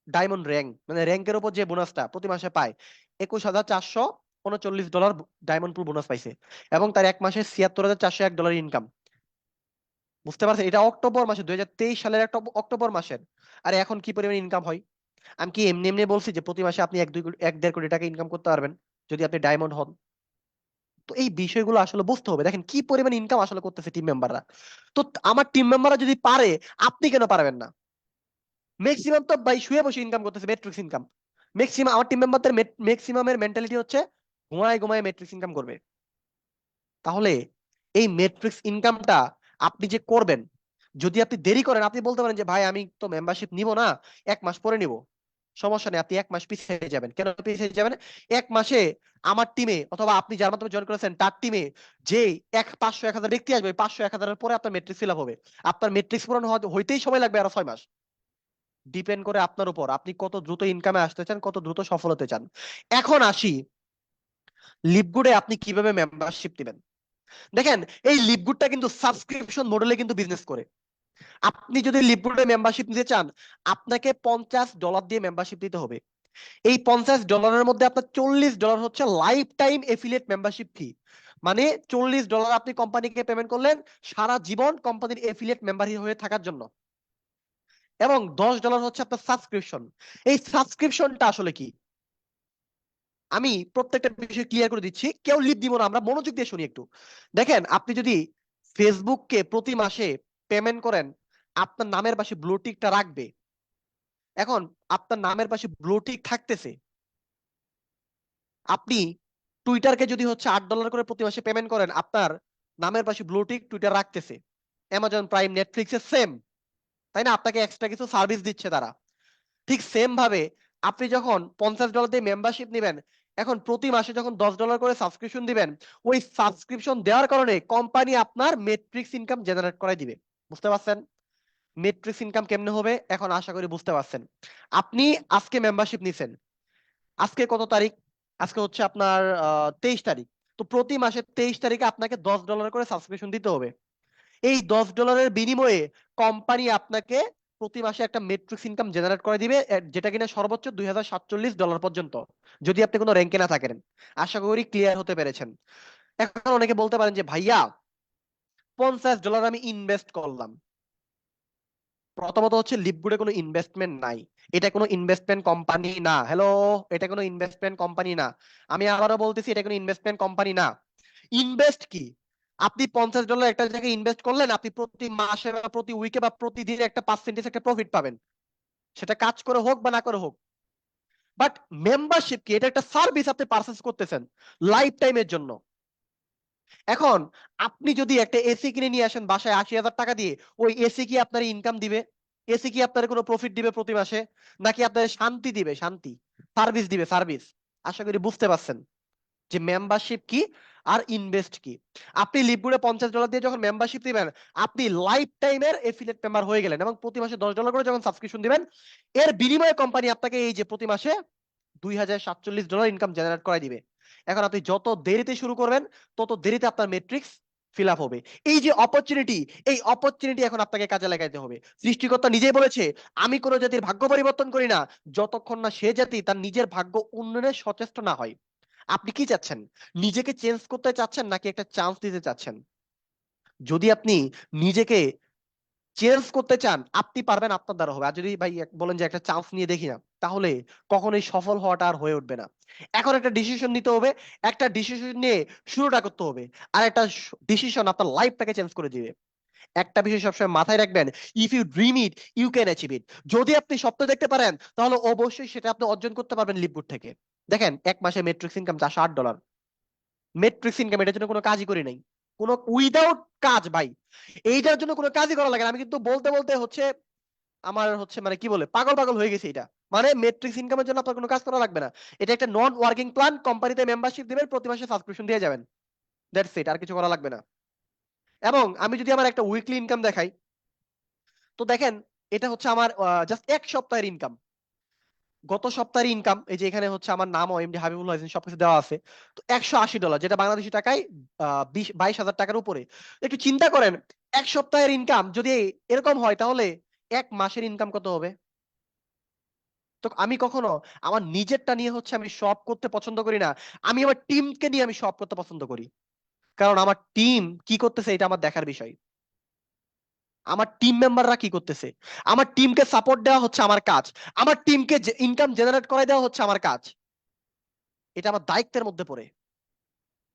ডায়মন্ড র্যাঙ্ক, মানে র্যাঙ্কের উপর যে বোনাসটা প্রতি মাসে পায়, $21,439 ডায়মন্ড পুল বোনাস পাইছে। এবং তার এক মাসে $76,401 ইনকাম। বুঝতে পারছেন? এটা অক্টোবর মাসে, 2023 সালের একটা অক্টোবর মাসের। আর এখন কি পরিমাণ ইনকাম হয়? আমি কি এমনি এমনি বলছি যে প্রতি মাসে আপনি 1-2-1-1.5 কোটি টাকা ইনকাম করতে পারবেন যদি আপনি ডায়মন্ড হন? তো এই বিষয়গুলো আসলে বুঝতে হবে। দেখেন কি পরিমাণ ইনকাম আসলে করতেছে টিম মেম্বাররা। তো আমার টিম মেম্বাররা যদি পারে, আপনি কেন পারবেন না? ম্যাক্সিমাম তো ভাই শুয়ে বসে ইনকাম করতেছে, ম্যাট্রিক্স ইনকাম। ম্যাক্সিমাম আমার টিম মেম্বারদের ম্যাক্সিমামের মেন্টালিটি হচ্ছে ঘুমায় ঘুমায় ম্যাট্রিক্স ইনকাম করবে। তাহলে এই ম্যাট্রিক্স ইনকামটা আপনি যে করবেন, যদি আপনি দেরি করেন, আপনি বলতে পারেন যে ভাই আমি তো মেম্বারশিপ নিব না, 1 মাস পরে নিব। সমস্যা নেই, আপনি 1 মাস পিছিয়ে যাবেন। কেন পিছিয়ে যাবেন? 1 মাসে আমার টিমে, অথবা আপনি যার মাধ্যমে জয়েন করেছেন তার টিমে, যে 500-1000 ব্যক্তি আসবে, 500-1000 এর পরে আপনার মেট্রিক্স ফিল আপ হবে। আপনার মেট্রিক্স পূরণ হইতেই সময় লাগবে আরো 6 মাস। ডিপেন্ড করে আপনার উপর, আপনি কত দ্রুত ইনকামে আসতে চান, কত দ্রুত সফল হতে চান। এখন আসি লিপগুডে আপনি কিভাবে মেম্বারশিপ দিবেন। দেখেন এই লিপগুডটা কিন্তু সাবস্ক্রিপশন মডেলে কিন্তু বিজনেস করে। আপনি যদি লিপগুডে মেম্বারশিপ নিতে চান, আপনাকে $50 দিয়ে মেম্বারশিপ দিতে হবে। এই $50 মধ্যে আপনার $40 হচ্ছে লাইফ টাইম এফিলিয়েট মেম্বারশিপ ফি। মানে $40 আপনি কোম্পানিকে পেমেন্ট করলেন সারা জীবন কোম্পানির এফিলিয়েট মেম্বার হয়ে থাকার জন্য। এবং $10 হচ্ছে আপনার সাবস্ক্রিপশন। এই সাবস্ক্রিপশনটা আসলে কি, আমি প্রত্যেকটা বিষয় ক্লিয়ার করে দিচ্ছি, কেউ লিপ দিব না, আমরা মনোযোগ দিয়ে শুনি একটু। দেখেন আপনি যদি ফেসবুককে প্রতি মাসে পেমেন্ট করেন, আপনার নামের পাশে ব্লু টিকটা রাখবে। এখন আপনার নামের পাশে ব্লু টিক থাকতেছে, আপনি টুইটারকে যদি হচ্ছে $8 করে প্রতি মাসে পেমেন্ট করেন, আপনার নামের পাশে ব্লু টিক টুইটার রাখতেছে। অ্যামাজন প্রাইম, নেটফ্লিক্সের সেম, তাই না? আপনাকে এক্সট্রা কিছু সার্ভিস দিচ্ছে তারা। ঠিক সেম ভাবে আপনি যখন $50 দিয়ে মেম্বারশিপ নেবেন, এখন প্রতি মাসে যখন $10 করে সাবস্ক্রিপশন দিবেন, ওই সাবস্ক্রিপশন দেওয়ার কারণে কোম্পানি আপনার মেট্রিক্স ইনকাম জেনারেট করে দিবে। বুঝতে পারছেন মেট্রিক্স ইনকাম কেমনে হবে? এখন আশা করি বুঝতে পারছেন। আপনি আজকে মেম্বারশিপ নিছেন, আজকে কত তারিখ? আজকে হচ্ছে আপনার 23 তারিখ। তো প্রতি মাসে 23 তারিখে আপনাকে $10 করে সাবস্ক্রিপশন দিতে হবে। এই $10 বিনিময়ে কোম্পানি আপনাকে প্রতি মাসে একটা মেট্রিক্স ইনকাম জেনারেট করে দিবে, যেটা কিনা সর্বোচ্চ $2047 পর্যন্ত, যদি আপনি কোনো র্যাঙ্কে না থাকেন। আশা করি ক্লিয়ার হতে পেরেছেন। এখন অনেকে বলতে পারেন যে ভাইয়া $50 আমি ইনভেস্ট করলাম। প্রথমত হচ্ছে লিপগুডে কোনো ইনভেস্টমেন্ট নাই। এটা কোনো ইনভেস্টমেন্ট কোম্পানি না। হ্যালো, এটা কোনো ইনভেস্টমেন্ট কোম্পানি না। আমি আবারও বলতেছি, এটা কোনো ইনভেস্টমেন্ট কোম্পানি না। ইনভেস্ট কি? আপনি $50 একটা জায়গায় ইনভেস্ট করলেন, আপনি প্রতি মাসে বা প্রতি উইকে বা প্রতিদিন একটা পার্সেন্টেজ একটা প্রফিট পাবেন, সেটা কাজ করে হোক বা না করে হোক। বাট মেম্বারশিপ কি? এটা একটা সার্ভিস আপনি পারচেজ করতেছেন লাইফ টাইমের জন্য। এখন আপনি যদি একটা এসি কিনে নিয়ে আসেন বাসায় 80,000 টাকা দিয়ে, ওই এসি কি আপনার ইনকাম দিবে? এসি কি আপনার কোনো প্রফিট দিবে প্রতি মাসে? নাকি আপনার শান্তি দিবে? শান্তি, সার্ভিস দিবে, সার্ভিস। আশা করি বুঝতে পারছেন যে মেম্বারশিপ কি আর ইনভেস্ট কি। আপনি লিপগুডে $50 দিয়ে যখন মেম্বারশিপ দিবেন, আপনি লাইফ টাইমের এফিলিয়েট মেম্বার হয়ে গেলেন, এবং প্রতি মাসে $10 করে যখন সাবস্ক্রিপশন দিবেন, এর বিনিময়ে কোম্পানি আপনাকে এই যে প্রতি মাসে $2047 ইনকাম জেনারেট করে দিবে। এখন আপনি যত দেরিতে শুরু করবেন, তত দেরিতে আপনার মেট্রিক্স ফিল আপ হবে। এই যে অপরচুনিটি, এই অপরচুনিটি এখন আপনাকে কাজে লাগাইতে হবে। সৃষ্টিকর্তা নিজেই বলেছে, আমি কোন জাতির ভাগ্য পরিবর্তন করি না যতক্ষণ না সে জাতি তার নিজের ভাগ্য উন্নয়নে সচেষ্ট না হয়। আপনি কি চাচ্ছেন? নিজেকে চেঞ্জ করতে চাচ্ছেন নাকি একটা চান্স দিতে চাচ্ছেন? যদি আপনি নিজেকে চেঞ্জ করতে চান, আপনি পারবেন, আপনার দ্বারা হবে। আর যদি ভাই বলেন যে একটা চান্স নিয়ে দেখি না, তাহলে কখনোই সফল হওয়াটা আর হয়ে উঠবে না। এখন একটা ডিসিশন নিতে হবে, একটা ডিসিশন নিয়ে শুরুটা করতে হবে। আর একটা ডিসিশন আপনার লাইফটাকে চেঞ্জ করে দিবে। একটা বিষয় সবসময় মাথায় রাখবেন, if you dream it you can achieve it. যদি আপনি স্বপ্ন দেখতে পারেন, তাহলে অবশ্যই সেটা আপনি অর্জন করতে পারবেন লিপগুড থেকে। দেখেন, এক মাসে মেট্রিক্স ইনকাম $8। মেট্রিক্স ইনকাম, এটার জন্য কোনো কাজই করি নাই, কোনো উইদাউট কাজ ভাই। এইটার জন্য কোনো কাজই করা লাগে না। আমি কিন্তু বলতে বলতে হচ্ছে আমার হচ্ছে মানে কি বলে পাগল পাগল হয়ে গেছে। এটা মানে মেট্রিক্স ইনকামের জন্য আপনার কোনো কাজ করা লাগবে না। এটা একটা নন ওয়ার্কিং প্ল্যান, কোম্পানিতে মেম্বারশিপ দিবেন, প্রতি মাসে সাবস্ক্রিপশন দিয়ে যাবেন, দ্যাটস ইট, আর কিছু করা লাগবে না। এবং আমি যদি আমার একটা উইকলি ইনকাম দেখাই, তো দেখেন এটা হচ্ছে আমার জাস্ট এক সপ্তাহের ইনকাম। গত সপ্তাহের ইনকাম এই যে এখানে হচ্ছে আমার নাম এমডি হাবিবুল হোসেন সবকিছু দেওয়া আছে। তো $180, যেটা বাংলাদেশি টাকায় 22,000 টাকার উপরে। একটু চিন্তা করেন, এক সপ্তাহের ইনকাম যদি এরকম হয়, তাহলে এক মাসের ইনকাম কত হবে? তো আমি কখনো আমার নিজেরটা নিয়ে হচ্ছে আমি শপ করতে পছন্দ করি না, আমি আমার টিমকে নিয়ে আমি শপ করতে পছন্দ করি। কারণ আমার টিম কি করতেছে এটা আমার দেখার বিষয়। আমার টিম মেম্বাররা কি করতেছে, আমার টিমকে সাপোর্ট দেওয়া হচ্ছে আমার কাজ, আমার টিমকে ইনকাম জেনারেট করে দেওয়া হচ্ছে আমার কাজ। এটা আমার দায়িত্বের মধ্যে পড়ে।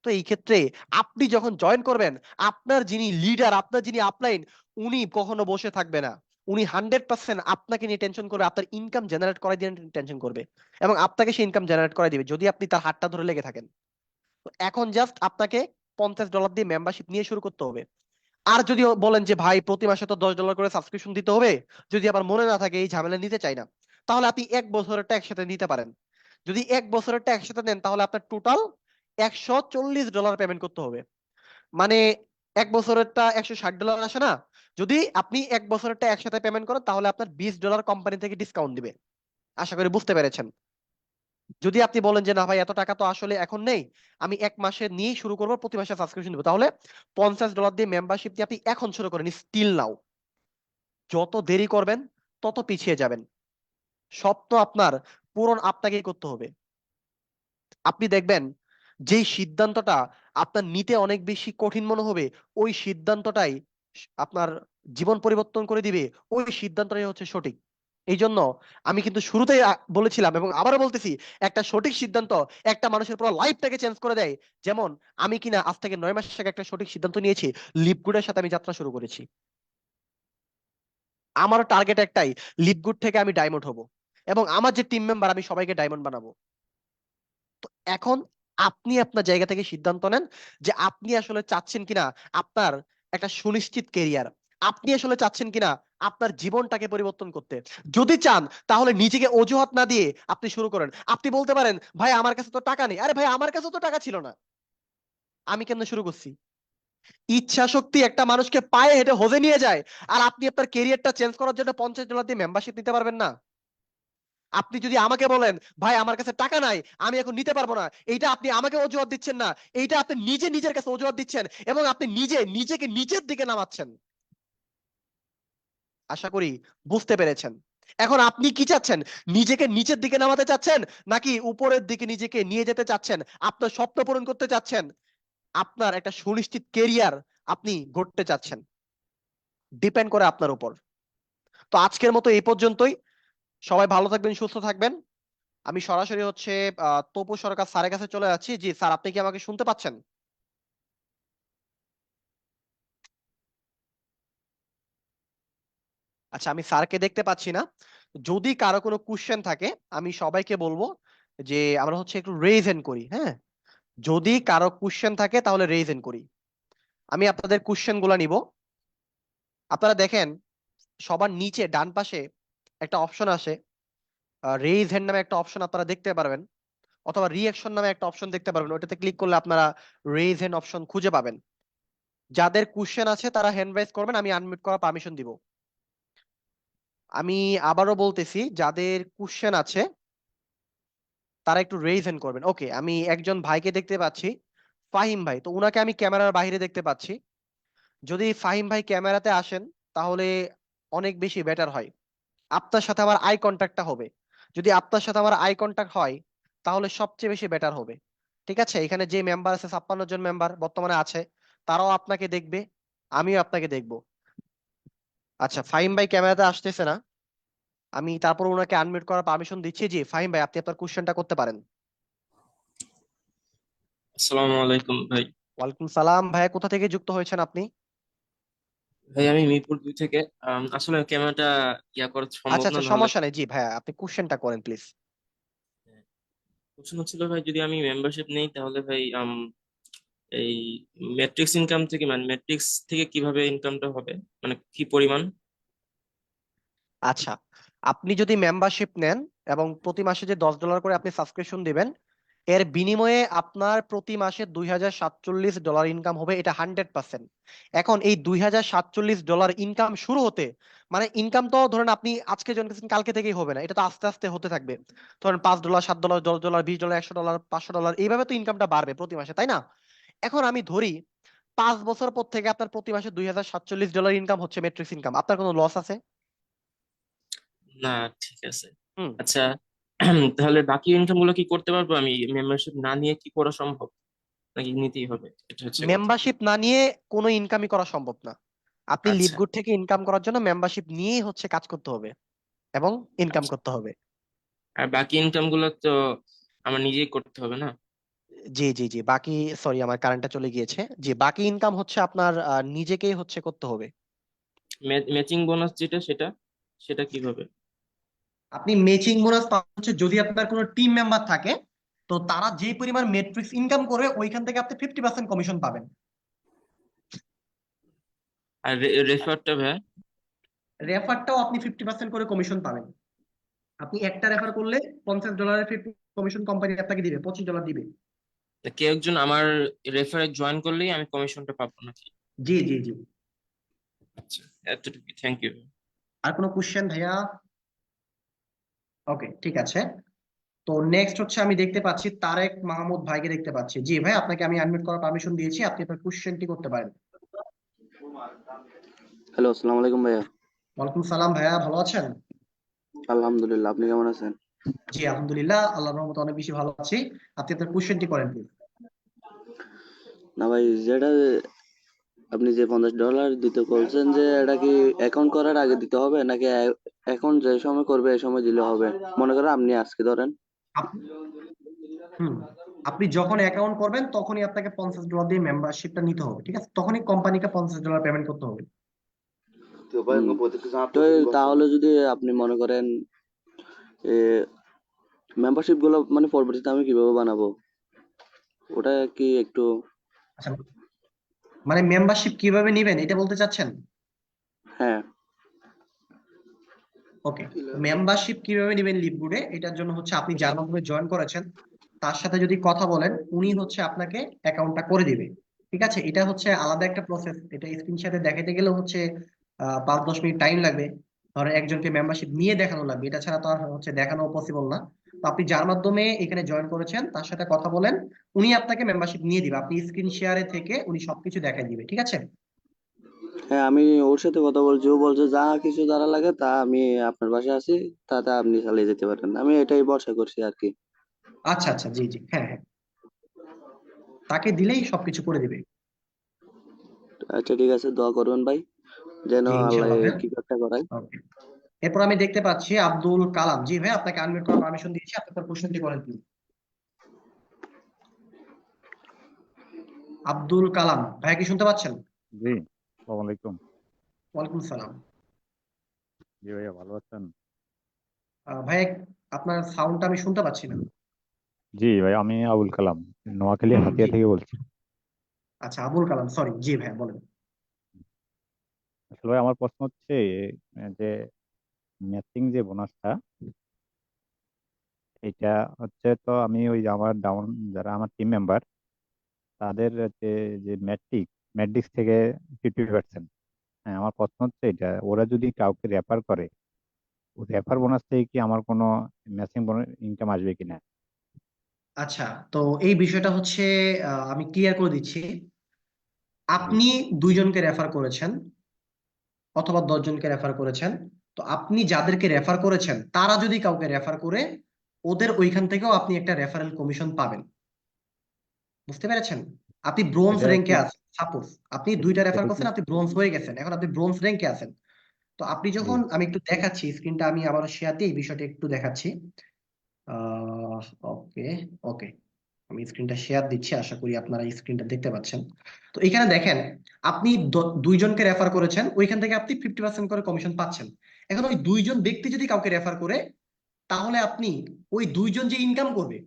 তো এই ক্ষেত্রে আপনি যখন জয়েন করবেন, আপনার যিনি লিডার, আপনার যিনি আপলাইন, উনি কখনো বসে থাকবে না। উনি 100% আপনাকে নিয়ে টেনশন করবে, আপনার ইনকাম জেনারেট করাই দিয়ে টেনশন করবে, এবং আপনাকে সে ইনকাম জেনারেট করে দিবে যদি আপনি তার হাতটা ধরে লেগে থাকেন। তো এখন জাস্ট আপনাকে $50 দিয়ে মেম্বারশিপ নিয়ে শুরু করতে হবে। আর যদি বলেন যে ভাই প্রতি মাসে তো $10 করে সাবস্ক্রিপশন দিতে হবে, যদি আবার মনে না থাকে, এই ঝামেলা নিতে চাই না, তাহলে আপনি এক বছরেরটা একসাথে নিতে পারেন। যদি এক বছরেরটা একসাথে নেন, তাহলে আপনার টোটাল $140 পেমেন্ট করতে হবে। মানে এক বছরেরটা $160 আসে না? যদি আপনি এক বছরেরটা একসাথে পেমেন্ট করেন, তাহলে আপনার $20 কোম্পানি থেকে ডিসকাউন্ট দিবে। আশা করি বুঝতে পেরেছেন। যদি আপনি বলেন যে না ভাই এত টাকা তো আসলে এখন নেই, আমি এক মাসে নিয়েই শুরু করবো, প্রতি মাসে সাবস্ক্রিপশন দেবো, তাহলে $50 দিয়ে মেম্বারশিপ দিয়ে আপনি এখন শুরু করেন, স্টিল নাও। যত দেরি করবেন তত পিছিয়ে যাবেন। স্বপ্ন আপনার পূরণ আপনাকেই করতে হবে। আপনি দেখবেন যেই সিদ্ধান্তটা আপনার নিতে অনেক বেশি কঠিন মনে হবে, ওই সিদ্ধান্তটাই আপনার জীবন পরিবর্তন করে দিবে। ওই সিদ্ধান্তটাই হচ্ছে সঠিক। এই জন্য আমি কিন্তু শুরুতেই বলেছিলাম এবং আবারও বলতেছি, একটা সঠিক সিদ্ধান্ত একটা মানুষের পুরো লাইফটাকে চেঞ্জ করে দেয়। যেমন আমি কিনা আজ থেকে 9 মাস আগে একটা সঠিক সিদ্ধান্ত নিয়েছি, লিপগুডের সাথে আমি যাত্রা শুরু করেছি। আমার টার্গেট একটাই, লিপগুড থেকে আমি ডায়মন্ড হব, এবং আমার যে টিম মেম্বার আমি সবাইকে ডায়মন্ড বানাবো। এখন আপনি আপনার জায়গা থেকে সিদ্ধান্ত নেন যে আপনি আসলে চাচ্ছেন কিনা আপনার একটা সুনিশ্চিত কেরিয়ার, আপনি আসলে চাচ্ছেন কিনা আপনার জীবনটাকে পরিবর্তন করতে। যদি চান, তাহলে নিজেকে অজুহাত না দিয়ে আপনি শুরু করেন। আপনি বলতে পারেন ভাই আমার কাছে তো টাকা নেই। আরে ভাই আমার কাছে তো টাকা ছিল না, আমি কেমনে শুরু করছি? ইচ্ছা শক্তি একটা মানুষকে পায়ে হেঁটে হজে নিয়ে যায়। আর আপনি আপনার কেরিয়ারটা চেঞ্জ করার জন্য $50 দিয়ে মেম্বারশিপ নিতে পারবেন না? আপনি যদি আমাকে বলেন ভাই আমার কাছে টাকা নাই, আমি এখন নিতে পারবো না, এইটা আপনি আমাকে অজুহাত দিচ্ছেন না, এইটা আপনি নিজে নিজের কাছে অজুহাত দিচ্ছেন, এবং আপনি নিজে নিজেকে নিচের দিকে নামাচ্ছেন। আশা করি বুঝতে পেরেছেন। এখন আপনি কি চাচ্ছেন? নিজেকে নিচের দিকে নামাতে চাচ্ছেন, নাকি উপরের দিকে নিজেকে নিয়ে যেতে চাচ্ছেন? আপনার স্বপ্ন পূরণ করতে চাচ্ছেন, আপনার একটা সুনিশ্চিত কেরিয়ার আপনি গড়তে চাচ্ছেন? ডিপেন্ড করে আপনার উপর। তো আজকের মতো এই পর্যন্তই। সবাই ভালো থাকবেন, সুস্থ থাকবেন। আমি সরাসরি হচ্ছে তপু সরকার স্যারের কাছে চলে যাচ্ছি। জি স্যার, আপনি কি আমাকে শুনতে পাচ্ছেন? আচ্ছা, আমি স্যারকে দেখতে পাচ্ছি না। যদি কারো কোনো কোশ্চেন থাকে, আমি সবাইকে বলবো যে আমরা হচ্ছে একটু রেইজ এন্ড করি, হ্যাঁ? যদি কারো কোশ্চেন থাকে তাহলে রেইজ এন্ড করি। আমি আপনাদের কোশ্চেন গুলা নিব। আপনারা দেখেন সবার নিচে ডান পাশে একটা অপশন আসে, রেইজ হ্যান্ড নামে একটা অপশন আপনারা দেখতে পারবেন, অথবা রিঅ্যাকশন নামে একটা অপশন দেখতে পারবেন। ওটাতে ক্লিক করলে আপনারা রেইজ হ্যান্ড অপশন খুঁজে পাবেন। যাদের কোশ্চেন আছে তারা হ্যান্ড রাইজ করবেন, আমি আনমিউট করার পারমিশন দিব। আমি আবারও বলতেছি, যাদের কোশ্চেন আছে তারা একটু রেইজ হ্যান্ড করবেন। ওকে, আমি একজন ভাইকে দেখতে পাচ্ছি, ফাহিম ভাই। তো উনাকে আমি ক্যামেরার বাইরে দেখতে পাচ্ছি। যদি ফাহিম ভাই ক্যামেরাতে আসেন তাহলে অনেক বেশি বেটার হয়। আপনার সাথে আমার আই কন্ট্যাক্টটা হবে। যদি আপনার সাথে আমার আই কন্ট্যাক্ট হয় তাহলে সবচেয়ে বেশি বেটার হবে। ঠিক আছে, এখানে যে মেম্বার আছে 56 জন মেম্বার বর্তমানে আছে, তারাও আপনাকে দেখবে, আমিও আপনাকে দেখবো। আচ্ছা, ফাহিম ভাই ক্যামেরাতে আসতেছে না, আমি তারপর ওনাকে আনমিউট করার পারমিশন দিচ্ছি। জি ফাহিম ভাই, আপনি আপনার কোশ্চেনটা করতে পারেন। আসসালামু আলাইকুম ভাই। ওয়ালাইকুম সালাম ভাইয়া, কোথা থেকে যুক্ত হয়েছেন আপনি? ভাই আমি মিরপুর 2 থেকে। আসলে ক্যামেরাটা করা সম্ভব আচ্ছা না, আচ্ছা, নাহলে সমস্যা নেই। জি ভাইয়া, আপনি কোশ্চেনটা করেন প্লিজ। প্রশ্ন ছিল ভাই, যদি আমি মেম্বারশিপ নেই তাহলে ভাই এই ম্যাট্রিক্স ইনকাম থেকে, মানে ম্যাট্রিক্স থেকে কিভাবে ইনকামটা হবে, মানে কি পরিমাণ? আচ্ছা, আপনি যদি মেম্বারশিপ নেন এবং প্রতি মাসে যে $10 করে আপনি সাবস্ক্রিপশন দিবেন, এর বিনিময়ে আপনার প্রতি মাসে $2047 ইনকাম হবে, এটা 100%। এখন এই $2047 ইনকাম শুরু হতে, মানে ইনকাম তো ধরেন আপনি আজকে জয়েন করেছেন, কালকে থেকেই হবে না, এটা তো আস্তে আস্তে হতে থাকবে। ধরেন $5, $7, $10, $20, $100, $500, এইভাবে তো ইনকামটা বাড়বে প্রতি মাসে, তাই না? এখন আমি ধরি 5 বছর পর থেকে আপনার প্রতি মাসে $2047 ইনকাম হচ্ছে মেট্রিক্স ইনকাম, আপনার কোনো লস আছে? না, ঠিক আছে। হুম। আচ্ছা, তাহলে বাকি ইনকাম গুলো কি করতে পারবো আমি মেম্বারশিপ না নিয়ে? কি করা সম্ভব, নাকি নিতেই হবে? এটা হচ্ছে কথা। মেম্বারশিপ না নিয়ে কোনো ইনকামই করা সম্ভব না। আপনি আচ্ছা, লিভগুড থেকে ইনকাম করার জন্য মেম্বারশিপ নিয়েই হচ্ছে কাজ করতে হবে এবং ইনকাম আচ্ছা। করতে হবে। আর বাকি ইনকাম গুলো তো আমার নিজেই করতে হবে না? জি জি জি, বাকি, সরি আমার কারেন্টটা চলে গিয়েছে। জি, বাকি ইনকাম হচ্ছে আপনার নিজেকেই হচ্ছে করতে হবে। ম্যাচিং বোনাস যেটা, সেটা সেটা কিভাবে? আপনি ম্যাচিং বোনাস পাবেন হচ্ছে যদি আপনার কোনো টিম মেম্বার থাকে, তো তারা যে পরিমাণ মেট্রিক্স ইনকাম করবে ওইখান থেকে আপনি 50% কমিশন পাবেন। আর রেফারটা ভাই? রেফারটাও আপনি 50% করে কমিশন পাবেন। আপনি একটা রেফার করলে $50 কমিশন কোম্পানি আপনাকে দিবে, $25 দিবে। তা কেউ একজন আমার রেফারে জয়েন করলেই আমি কমিশনটা পাবো নাকি? জি জি জি। আচ্ছা, এতটুকু, থ্যাংক ইউ। আর কোনো কোশ্চেন ভাইয়া? ওকে, ঠিক আছে। তো নেক্সট হচ্ছে আমি দেখতে পাচ্ছি তারেক মাহমুদ ভাইকে দেখতে পাচ্ছি। জি ভাই, আপনাকে আমি আনমিউট করার পারমিশন দিয়েছি, আপনি আপনার কোশ্চেনটি করতে পারেন। হ্যালো, আসসালামু আলাইকুম ভাইয়া। ওয়ালাইকুম সালাম ভাইয়া, ভালো আছেন? আলহামদুলিল্লাহ, আপনি কেমন আছেন? জি আলহামদুলিল্লাহ, আল্লাহর রহমতে অনেক বেশি ভালো আছি। আপনি আপনার কোশ্চেনটি করেন প্লিজ। না ভাই, যেটা আপনি যে $50 দিতে বলছেন, যে এটা কি অ্যাকাউন্ট করার আগে দিতে হবে, নাকি অ্যাকাউন্ট যে সময় করবে এই সময় দিলে হবে? মনে করেন আপনি আজকে ধরেন। হুম, আপনি যখন অ্যাকাউন্ট করবেন তখনই আপনাকে $50 দিয়ে মেম্বারশিপটা নিতে হবে, ঠিক আছে? তখনই কোম্পানিকে $50 পেমেন্ট করতে হবে। তো তাহলে যদি আপনি মনে করেন মেম্বারশিপ গুলো মানে পরবর্তীতে আমি কিভাবে বানাবো, ওটা কি একটু? আচ্ছা, মানে মেম্বারশিপ কিভাবে নেবেন এটা বলতে চাচ্ছেন? হ্যাঁ। ওকে, মেম্বারশিপ কিভাবে নেবেন লিভগুডে, এটার জন্য হচ্ছে আপনি যার মাধ্যমে জয়েন করেছেন তার সাথে যদি কথা বলেন, উনি হচ্ছে আপনাকে অ্যাকাউন্টটা করে দিবে। ঠিক আছে, এটা হচ্ছে আলাদা একটা প্রসেস, এটা স্ক্রিনশটে দেখাতে গেলে হচ্ছে 5-10 মিনিট টাইম লাগবে। ধরেন একজনকে মেম্বারশিপ নিয়ে দেখানো লাগবে, এটা ছাড়া তো আর হচ্ছে দেখানো পসিবল না। তো আপনি যার মাধ্যমে এখানে জয়েন করেছেন তার সাথে কথা বলেন, উনি আপনাকে মেম্বারশিপ নিয়ে দিবে, আপনি স্ক্রিন শেয়ারে থেকে উনি সবকিছু দেখাই দিবে, ঠিক আছে? হ্যাঁ, আমি ওর সাথে কথা বলছি, ও বলছে যা কিছু দ্বারা লাগে তা আমি আপনার পাশে আছি, তাতে আপনি চালিয়ে যেতে পারেন। আমি এটাই ভরসা করছি আর কি। আচ্ছা আচ্ছা, জি জি, হ্যাঁ হ্যাঁ, তাকে দিলেই সবকিছু করে দিবে। আচ্ছা ঠিক আছে, দোয়া করবেন ভাই, যেন জি আল্লাহ ইনশাল্লাহ ভাইয়া। কিছু একটা করায়। ওকে, এরপর আমি দেখতে পাচ্ছি আব্দুল কালাম। জি ভাই, আপনাকে আনমিউট করার পারমিশন দিয়েছি, আপনি তার কোশ্চেনটি করেন প্লিজ। আব্দুল কালাম ভাইয়া, কি শুনতে পাচ্ছেন? জি, আসসালামু আলাইকুম। ওয়ালাইকুম সালাম। জি ভাইয়া, ভালো আছেন? ভাইয়া, আপনার সাউন্ডটা আমি শুনতে পাচ্ছি না। জি ভাই, আমি আবুল কালাম, নোয়াখালী হাতিয়া জি, থেকে বলছি। আচ্ছা আবুল কালাম, সরি। জি ভাইয়া বলেন। আসলে ভাই আমার প্রশ্ন হচ্ছে যে ম্যাচিং যে বোনাসটা, এটা হচ্ছে তো আমি ওই যে আমার ডাউন যারা আমার টিম মেম্বার তাদের যে যে ম্যাট্রিক্স থেকে 50%। হ্যাঁ, আমার প্রশ্ন হচ্ছে এটা ওরা যদি কাউকে রেফার করে, রেফার বোনাস থেকে কি আমার কোনো ম্যাচিং ইনকাম আসবে কিনা? আচ্ছা, তো এই বিষয়টা হচ্ছে আমি ক্লিয়ার করে দিচ্ছি। আপনি 2 জনকে রেফার করেছেন অথবা 10 জনকে রেফার করেছেন, তো আপনি যাদেরকে রেফার করেছেন তারা যদি কাউকে রেফার করে, ওদের ওইখান থেকেও আপনি একটা রেফারেল কমিশন পাবেন। বুঝতে পেরেছেন? আপনি ব্রোঞ্জ এটা র্যাঙ্কে কি আছেন, সাপোজ আপনি 2টা রেফার এটা কি করছেন, আপনি ব্রোঞ্জ হয়ে গেছেন, এখন আপনি ব্রোঞ্জ র্যাঙ্কে আছেন। তো আপনি জি যখন, আমি একটু দেখাচ্ছি স্ক্রিনটা, আমি আবার শেয়ারতে এই বিষয়টা একটু দেখাচ্ছি। আহ ওকে, ওকে, আমি স্ক্রিনটা শেয়ার দিচ্ছি, আশা করি আপনারা এই স্ক্রিনটা দেখতে পাচ্ছেন। তো এখানে দেখেন, আপনি 2 জনকে রেফার করেছেন, ওইখান থেকে আপনি 50% করে কমিশন পাচ্ছেন। এখন ওই 2 জন ব্যক্তি যদি কাউকে রেফার করে, তাহলে আপনি ওই 2 জন যে ইনকাম করবে,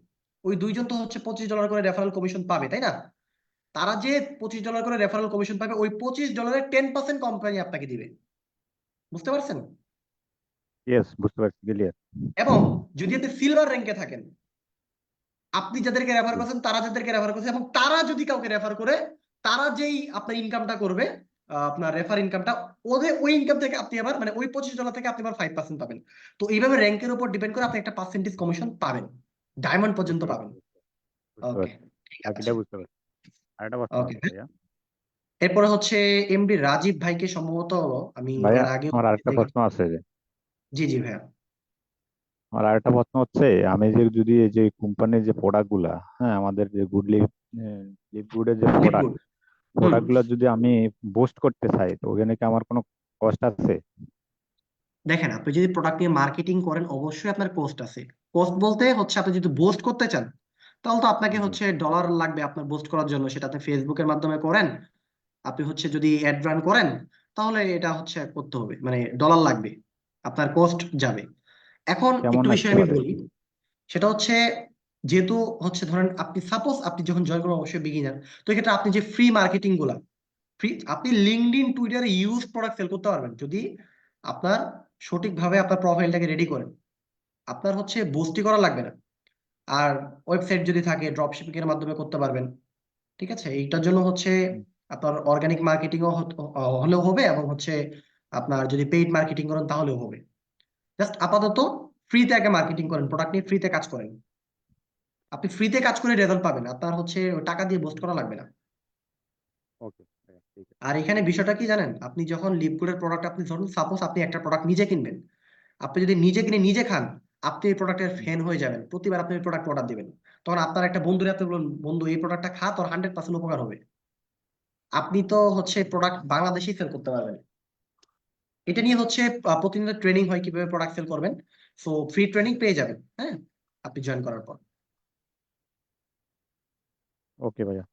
ওই 2 জন তো হচ্ছে $25 করে রেফারেল কমিশন পাবে, তাই না? তারা যে $25 করে রেফারেল কমিশন পাবে, ওই $25 10% কোম্পানি আপনাকে দিবে। বুঝতে পারছেন? ইয়েস, বুঝতে পারছি, ক্লিয়ার। এবং যদি আপনি সিলভার র্যাঙ্কে থাকেন, আপনি যাদেরকে রেফার জি করছেন তারা যাদেরকে রেফার করছে, এবং তারা যদি কাউকে রেফার করে, তারা যেই আপনার ইনকামটা করবে, আপনার রেফার ইনকামটা, ওদের ওই ইনকাম থেকে আপনি আবার, মানে ওই $25 থেকে আপনি আবার 5% পাবেন। তো এইভাবে র্যাঙ্কের উপর ডিপেন্ড করে আপনি একটা পার্সেন্টেজ কমিশন পাবেন, ডায়মন্ড পর্যন্ত বুঝতে পাবেন। পারছি, বুঝতে ওকে, পারছি, ঠিক আছে। বাকিটা বুঝতে পারছি। আরেকটা প্রশ্ন ওকে, আছে ভাইয়া। এরপরে হচ্ছে এমডি রাজীব ভাইকে সম্ভবত আমি ভাইয়া, এর আগেও আমার আরেকটা দেখেছি। প্রশ্ন আছে যে, জি জি ভাইয়া। আমার আরেকটা প্রশ্ন হচ্ছে, আমি যে যদি এই যে কোম্পানির যে প্রোডাক্ট গুলা, হ্যাঁ, আমাদের যে গুড লিভ, লিভ গুডের যে প্রোডাক্ট লিকুইড। হুম। গুলা যদি আমি বুস্ট করতে চাই, তো ওখানে কি আমার কোনো কষ্ট আছে? দেখেন, আপনি যদি প্রোডাক্ট নিয়ে মার্কেটিং করেন, অবশ্যই আপনার কোস্ট আছে। কোস্ট বলতে হচ্ছে, আপনি যদি বুস্ট করতে চান, তাহলে তো আপনাকে জি হচ্ছে ডলার লাগবে আপনার বুস্ট করার জন্য। সেটা আপনি ফেসবুকের মাধ্যমে করেন, আপনি হচ্ছে যদি অ্যাড রান করেন, তাহলে এটা হচ্ছে করতে হবে, মানে ডলার লাগবে, আপনার কোস্ট যাবে। এখন কেমন একটু বিষয় আসতে আমি পারে? বলি। সেটা হচ্ছে, যেহেতু হচ্ছে ধরেন আপনি সাপোজ আপনি যখন জয়েন করবেন, অবশ্যই বিগিনার, তো এক্ষেত্রে আপনি যে ফ্রি মার্কেটিং গুলা, ফ্রি, আপনি লিঙ্কডইন টুইটারে ইউজ প্রোডাক্ট সেল করতে পারবেন যদি আপনার সঠিকভাবে আপনার প্রোফাইলটাকে রেডি করেন। আপনার হচ্ছে বুস্টি করা লাগবে না। আর ওয়েবসাইট যদি থাকে, ড্রপ শিপিং এর মাধ্যমে করতে পারবেন। ঠিক আছে, এইটার জন্য হচ্ছে আপনার অর্গানিক মার্কেটিংও হলেও হবে, এবং হচ্ছে আপনার যদি পেইড মার্কেটিং করেন তাহলেও হবে। জাস্ট আপাতত ফ্রিতে আগে মার্কেটিং করেন, প্রোডাক্ট নিয়ে ফ্রিতে কাজ করেন। আপনি ফ্রিতে কাজ করে রেজাল্ট পাবেন, আপনার হচ্ছে টাকা দিয়ে বুস্ট করা লাগবে না। ওকে, ঠিক আছে। আর এখানে বিষয়টা কি জানেন, আপনি যখন লিপগুডের প্রোডাক্ট, আপনি ধরুন সাপোজ আপনি একটা প্রোডাক্ট নিজে কিনবেন, আপনি যদি নিজে কিনে নিজে খান, আপনি এই প্রোডাক্টের ফ্যান হয়ে যাবেন, প্রতিবার আপনি এই প্রোডাক্ট অর্ডার দিবেন। তখন আপনার একটা বন্ধুরে আপনি বলুন, বন্ধু এই প্রোডাক্টটা খা, তোর 100% উপকার হবে। আপনি তো হচ্ছে প্রোডাক্ট বাংলাদেশেই সেল করতে পারবেন। এটা নিয়ে হচ্ছে প্রতিদিন ট্রেনিং হয় কিভাবে প্রোডাক্ট সেল করবেন। সো ফ্রি ট্রেনিং পেয়ে যাবেন, হ্যাঁ, আপনি জয়েন করার পর। ওকে ভাইয়া।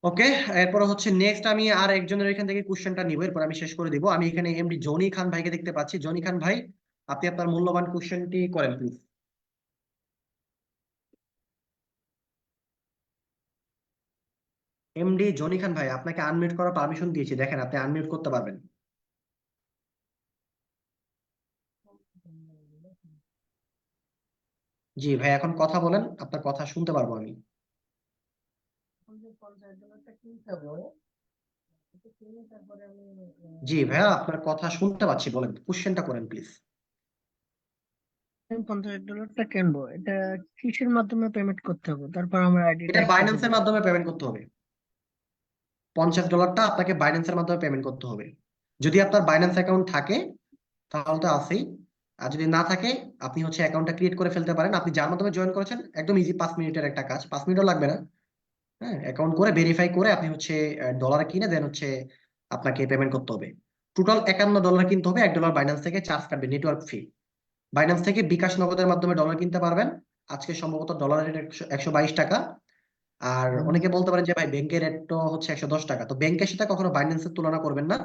ওকে, এরপর হচ্ছে নেক্সট আমি আর একজনের এখান থেকে কোশ্চেনটা নিব, এরপর আমি শেষ করে দিব। আমি এখানে এমডি জনি খান ভাইকে দেখতে পাচ্ছি। জনি খান ভাই, আপনি আপনার মূল্যবান কোশ্চেনটি করেন প্লিজ। এমডি জনি খান ভাই, আপনাকে আনমিউট করার পারমিশন দিয়েছি, দেখেন আপনি আনমিউট করতে পারবেন। জি ভাই, এখন কথা বলেন, আপনার কথা শুনতে পারবো আমি। জি ভাইয়া, আপনার কথা শুনতে পাচ্ছি, বলেন, কোশ্চেনটা করেন প্লিজ। আমি $50 কিনবো, এটা কিসের মাধ্যমে পেমেন্ট করতে হবে? তারপর আমার আইডিটা এটা একটু বাইন্যান্সের দিবেন। মাধ্যমে পেমেন্ট করতে হবে। $50 আপনাকে বাইন্যান্সের মাধ্যমে পেমেন্ট করতে হবে। যদি আপনার বাইন্যান্স অ্যাকাউন্ট থাকে তাহলে তো আছেই, আর যদি না থাকে, আপনি হচ্ছে অ্যাকাউন্টটা ক্রিয়েট করে ফেলতে পারেন। আপনি যার মাধ্যমে জয়েন করেছেন, একদম ইজি, 5 মিনিটের একটা কাজ, 5 মিনিটও লাগবে না। হ্যাঁ, অ্যাকাউন্ট করে ভেরিফাই করে আপনি হচ্ছে ডলার কিনে দেন হচ্ছে আপনাকে পেমেন্ট করতে হবে। টোটাল $51 কিনতে হবে। $1 বাইন্যান্স থেকে চার্জ কাটবে, নেটওয়ার্ক ফি। বাইন্যান্স থেকে বিকাশ নগদের মাধ্যমে ডলার কিনতে পারবেন। আজকে সম্ভবত ডলারের রেট 122 টাকা। আর অনেকে বলতে পারেন যে ভাই ব্যাংকের রেট তো হচ্ছে 110 টাকা, তো ব্যাংকের সাথে কখনো বাইন্যান্সের তুলনা করবেন না।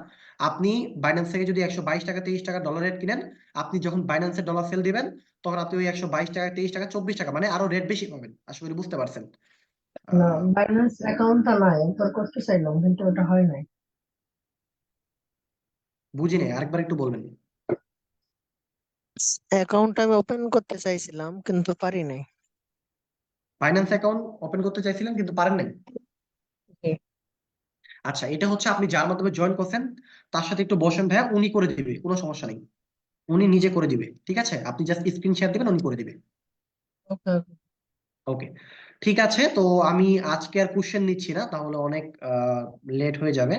আপনি বাইন্যান্স থেকে যদি 122 টাকা 23 টাকা ডলার রেট কিনেন, আপনি যখন বাইন্যান্সের ডলার সেল দিবেন, তখন আপনি ওই 122 টাকা 23 টাকা 24 টাকা, মানে আরো রেট বেশি পাবেন। আশা করি বুঝতে পারছেন। না, আহ বাইন্যান্স অ্যাকাউন্টটা নাই, একবার করতে চাইলাম কিন্তু ওটা হয় নাই। বুঝি নাই, আরেকবার একটু বলবেন। অ্যাকাউন্ট আমি ওপেন করতে চাইছিলাম কিন্তু পারি নাই। বাইন্যান্স অ্যাকাউন্ট ওপেন করতে চাইছিলেন কিন্তু পারেন নাই? জি। আচ্ছা, এটা হচ্ছে আপনি যার মাধ্যমে জয়েন করছেন তার সাথে একটু বসেন ভাইয়া, উনি করে দিবে, কোনো সমস্যা নেই। উনি নিজে করে দিবে, ঠিক আছে, আপনি জাস্ট স্ক্রিন শেয়ার দিবেন, উনি করে দিবে। ওকে। ওকে, ঠিক আছে, তো আমি আজকে আর কোশ্চেন নিচ্ছি না, তাহলে অনেক লেট হয়ে যাবে।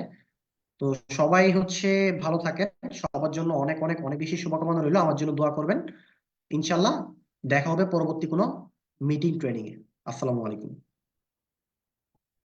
তো সবাই হচ্ছে ভালো থাকেন, সবার জন্য অনেক অনেক অনেক বেশি শুভকামনা রইলো, আমার জন্য দোয়া করবেন। ইনশাল্লাহ দেখা হবে পরবর্তী কোনো মিটিং ট্রেনিং এ। আসসালামু আলাইকুম।